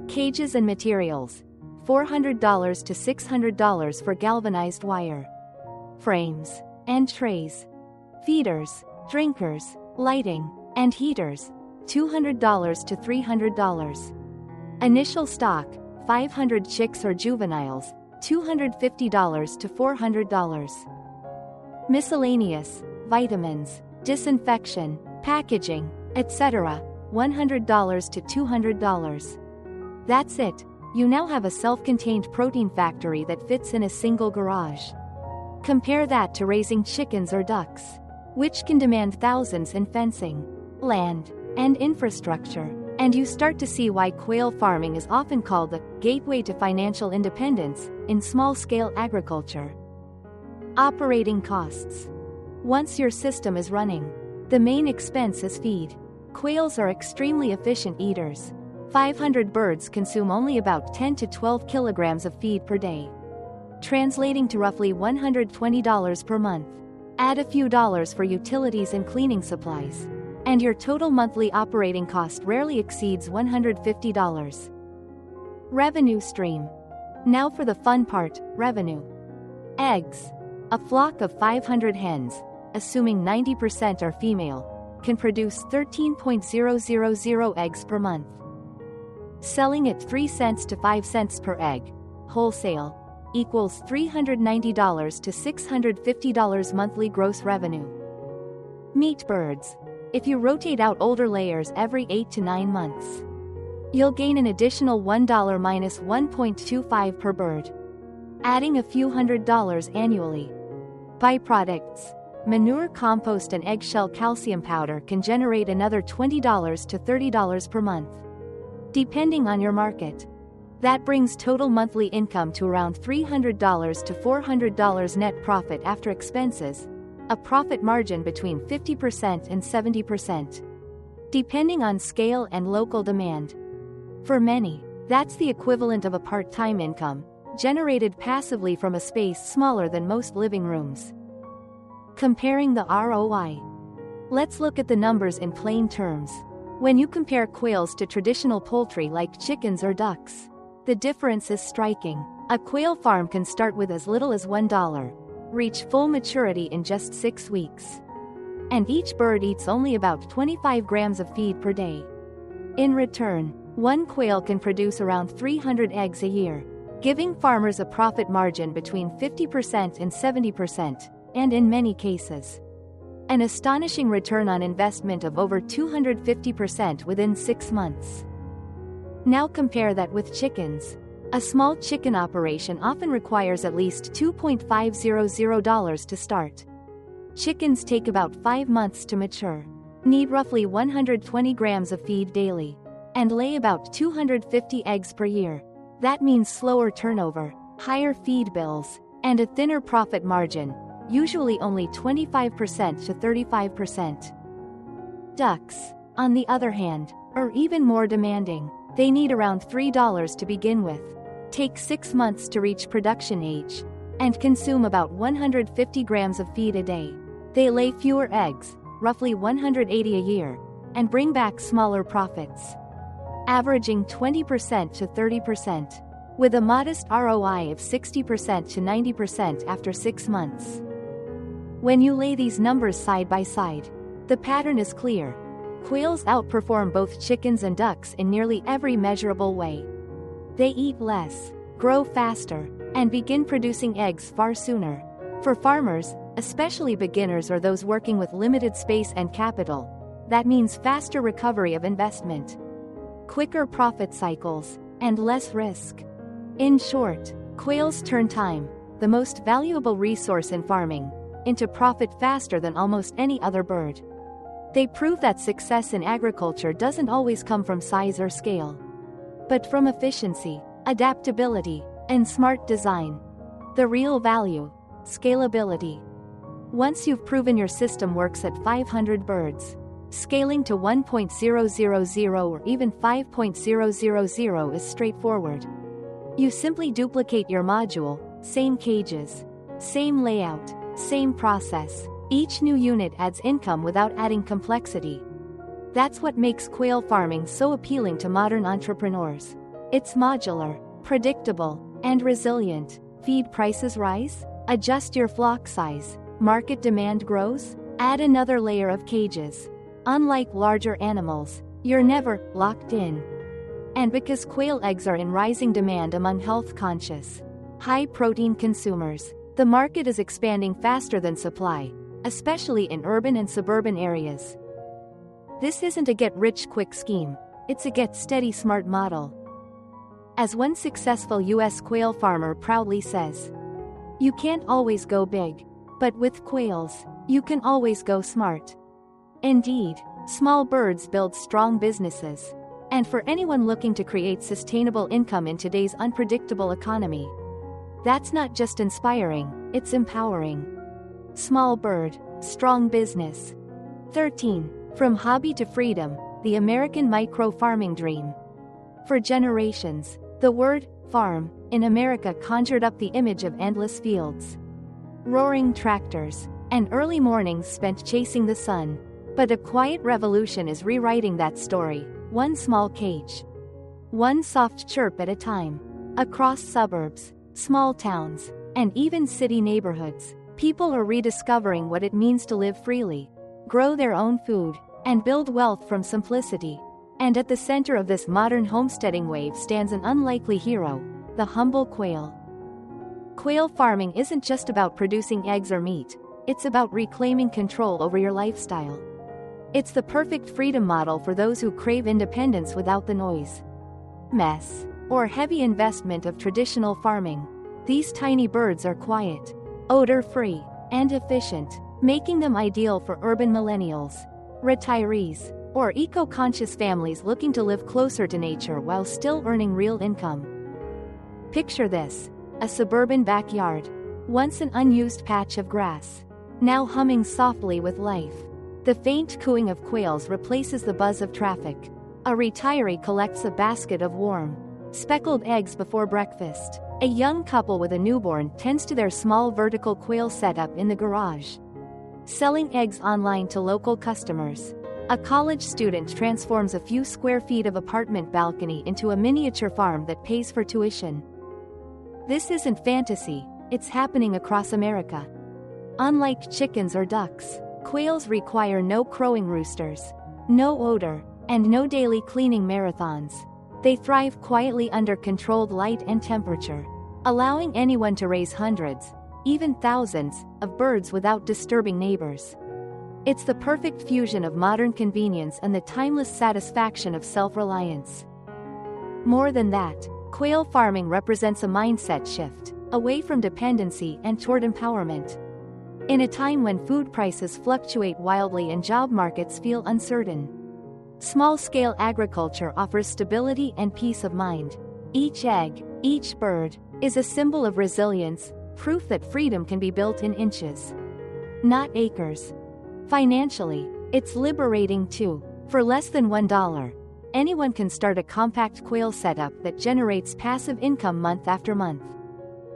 Cages and materials: $400 to $600 for galvanized wire. Frames and trays. Feeders, drinkers, lighting, and heaters: $200 to $300. Initial stock: 500 chicks or juveniles, $250 to $400. Miscellaneous: vitamins, disinfection, packaging, etc., $100 to $200. That's it. You now have a self-contained protein factory that fits in a single garage. Compare that to raising chickens or ducks, which can demand thousands in fencing, land, and infrastructure, and you start to see why quail farming is often called the gateway to financial independence in small-scale agriculture. Operating costs. Once your system is running, the main expense is feed. Quails are extremely efficient eaters. 500 birds consume only about 10 to 12 kilograms of feed per day, translating to roughly $120 per month. Add a few dollars for utilities and cleaning supplies, and your total monthly operating cost rarely exceeds $150. Revenue stream. Now for the fun part: revenue. Eggs. A flock of 500 hens, assuming 90% are female, can produce 13,000 eggs per month. Selling at 3 cents to 5 cents per egg, wholesale, equals $390 to $650 monthly gross revenue. Meat birds. if you rotate out older layers every 8 to 9 months. You'll gain an additional $1 minus 1.25 per bird, adding a few $100 annually. Byproducts: manure, compost, and eggshell calcium powder can generate another $20 to $30 per month, depending on your market. That brings total monthly income to around $300 to $400 net profit after expenses, a profit margin between 50% and 70%, depending on scale and local demand. For many, that's the equivalent of a part-time income, generated passively from a space smaller than most living rooms. Comparing the ROI. Let's look at the numbers in plain terms. When you compare quails to traditional poultry like chickens or ducks, the difference is striking. A quail farm can start with as little as $1, reach full maturity in just 6 weeks, and each bird eats only about 25 grams of feed per day. In return, one quail can produce around 300 eggs a year, giving farmers a profit margin between 50% and 70%, and in many cases, an astonishing return on investment of over 250% within 6 months. Now compare that with chickens. A small chicken operation often requires at least $2,500 to start. Chickens take about 5 months to mature, need roughly 120 grams of feed daily, and lay about 250 eggs per year. That means slower turnover, higher feed bills, and a thinner profit margin, usually only 25% to 35%. Ducks, on the other hand, are even more demanding. They need around $3 to begin with, take 6 months to reach production age, and consume about 150 grams of feed a day. They lay fewer eggs, roughly 180 a year, and bring back smaller profits, averaging 20% to 30%, with a modest ROI of 60% to 90% after 6 months. When you lay these numbers side by side, the pattern is clear. Quails outperform both chickens and ducks in nearly every measurable way. They eat less, grow faster, and begin producing eggs far sooner. For farmers, especially beginners or those working with limited space and capital, that means faster recovery of investment, quicker profit cycles, and less risk. In short, quails turn time, the most valuable resource in farming, into profit faster than almost any other bird. They prove that success in agriculture doesn't always come from size or scale, but from efficiency, adaptability, and smart design. The real value: scalability. Once you've proven your system works at 500 birds, scaling to 1.000 or even 5.000 is straightforward. You simply duplicate your module, same cages, same layout, same process. Each new unit adds income without adding complexity. That's what makes quail farming so appealing to modern entrepreneurs. It's modular, predictable, and resilient. Feed prices rise? Adjust your flock size. Market demand grows? Add another layer of cages. Unlike larger animals, you're never locked in. And because quail eggs are in rising demand among health-conscious, high-protein consumers, the market is expanding faster than supply, especially in urban and suburban areas. This isn't a get-rich-quick scheme, it's a get-steady-smart model. As one successful U.S. quail farmer proudly says, "You can't always go big, but with quails, you can always go smart." Indeed, small birds build strong businesses. And for anyone looking to create sustainable income in today's unpredictable economy, that's not just inspiring, it's empowering. Small bird, strong business. 13. From hobby to freedom, the American micro-farming dream. For generations, the word farm in America conjured up the image of endless fields, roaring tractors, and early mornings spent chasing the sun. But a quiet revolution is rewriting that story, one small cage, one soft chirp at a time. Across suburbs, small towns, and even city neighborhoods, people are rediscovering what it means to live freely, grow their own food, and build wealth from simplicity. And at the center of this modern homesteading wave stands an unlikely hero, the humble quail. Quail farming isn't just about producing eggs or meat, it's about reclaiming control over your lifestyle. It's the perfect freedom model for those who crave independence without the noise, mess, or heavy investment of traditional farming. These tiny birds are quiet, odor-free, and efficient, making them ideal for urban millennials, retirees, or eco-conscious families looking to live closer to nature while still earning real income. Picture this: a suburban backyard, once an unused patch of grass, now humming softly with life. The faint cooing of quails replaces the buzz of traffic. A retiree collects a basket of warm, speckled eggs before breakfast. A young couple with a newborn tends to their small vertical quail setup in the garage, selling eggs online to local customers. A college student transforms a few square feet of apartment balcony into a miniature farm that pays for tuition. This isn't fantasy, it's happening across America. Unlike chickens or ducks, quails require no crowing roosters, no odor, and no daily cleaning marathons. They thrive quietly under controlled light and temperature, allowing anyone to raise hundreds, even thousands, of birds without disturbing neighbors. It's the perfect fusion of modern convenience and the timeless satisfaction of self-reliance. More than that, quail farming represents a mindset shift, away from dependency and toward empowerment. In a time when food prices fluctuate wildly and job markets feel uncertain, small-scale agriculture offers stability and peace of mind. Each egg, each bird, is a symbol of resilience, proof that freedom can be built in inches, not acres. Financially, it's liberating too. For less than $1, anyone can start a compact quail setup that generates passive income month after month.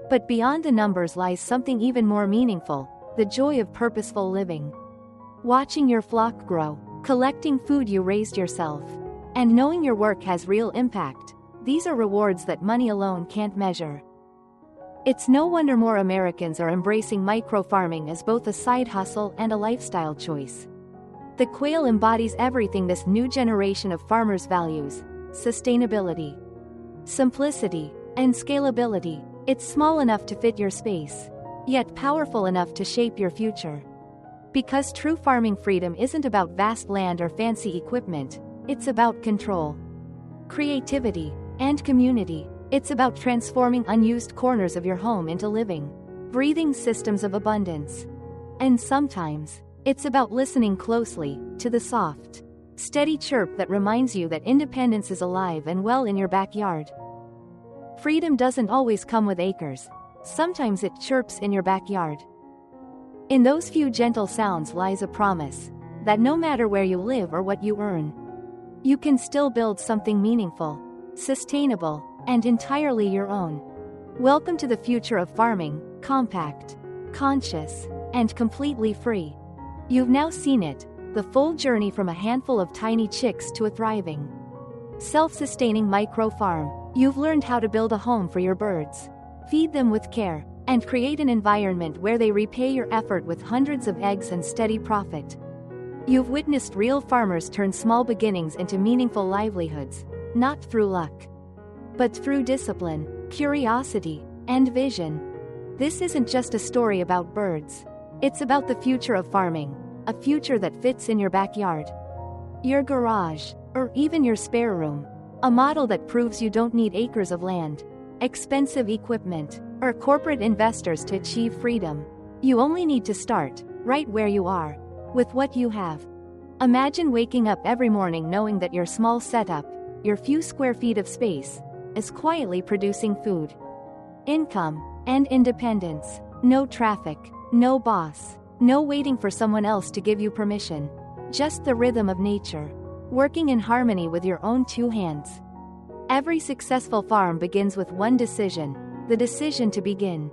But beyond the numbers lies something even more meaningful: the joy of purposeful living. Watching your flock grow, collecting food you raised yourself, and knowing your work has real impact. These are rewards that money alone can't measure. It's no wonder more Americans are embracing micro-farming as both a side hustle and a lifestyle choice. The quail embodies everything this new generation of farmers values: sustainability, simplicity, and scalability. It's small enough to fit your space, yet powerful enough to shape your future. Because true farming freedom isn't about vast land or fancy equipment, it's about control, creativity, and community. It's about transforming unused corners of your home into living, breathing systems of abundance. And sometimes, it's about listening closely to the soft, steady chirp that reminds you that independence is alive and well in your backyard. Freedom doesn't always come with acres. Sometimes it chirps in your backyard. In those few gentle sounds lies a promise that no matter where you live or what you earn, you can still build something meaningful, sustainable, and entirely your own. Welcome to the future of farming, compact, conscious, and completely free. You've now seen it, the full journey from a handful of tiny chicks to a thriving, self-sustaining micro-farm. You've learned how to build a home for your birds, feed them with care, and create an environment where they repay your effort with hundreds of eggs and steady profit. You've witnessed real farmers turn small beginnings into meaningful livelihoods, not through luck, but through discipline, curiosity, and vision. This isn't just a story about birds. It's about the future of farming, a future that fits in your backyard, your garage, or even your spare room. A model that proves you don't need acres of land, expensive equipment, or corporate investors to achieve freedom. You only need to start, right where you are, with what you have. Imagine waking up every morning knowing that your small setup, your few square feet of space, is quietly producing food, income, and independence. No traffic, no boss, no waiting for someone else to give you permission. Just the rhythm of nature, working in harmony with your own two hands. Every successful farm begins with one decision: the decision to begin.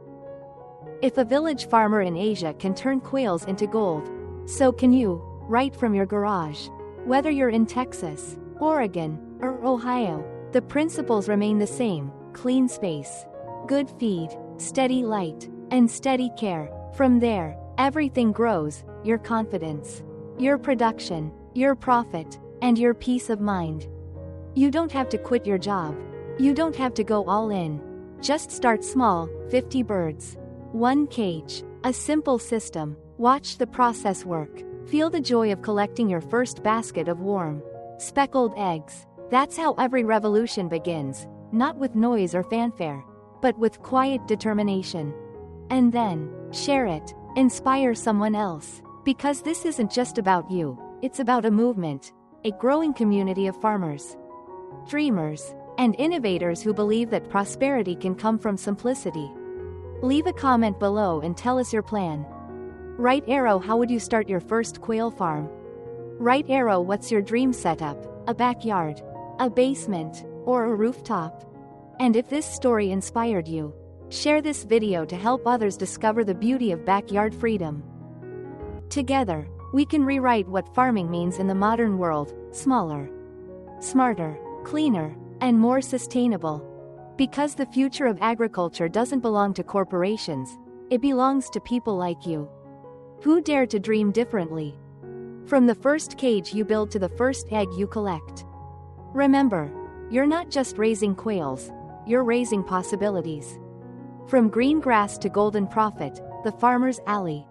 If a village farmer in Asia can turn quails into gold, so can you, right from your garage. Whether you're in Texas, Oregon, or Ohio, the principles remain the same: clean space, good feed, steady light, and steady care. From there, everything grows: your confidence, your production, your profit, and your peace of mind. You don't have to quit your job. You don't have to go all in. Just start small: 50 birds, 1 cage, a simple system. Watch the process work. Feel the joy of collecting your first basket of warm, speckled eggs. That's how every revolution begins, not with noise or fanfare, but with quiet determination. And then, share it, inspire someone else. Because this isn't just about you, it's about a movement, a growing community of farmers, dreamers, and innovators who believe that prosperity can come from simplicity. Leave a comment below and tell us your plan. Right arrow, how would you start your first quail farm? Right arrow, what's your dream setup? A backyard, a basement, or a rooftop? And if this story inspired you, share this video to help others discover the beauty of backyard freedom. Together, we can rewrite what farming means in the modern world: smaller, smarter, cleaner, and more sustainable. Because the future of agriculture doesn't belong to corporations, it belongs to people like you, who dare to dream differently. From the first cage you build to the first egg you collect. Remember, you're not just raising quails, you're raising possibilities. From green grass to golden profit, the Farmer's Alley.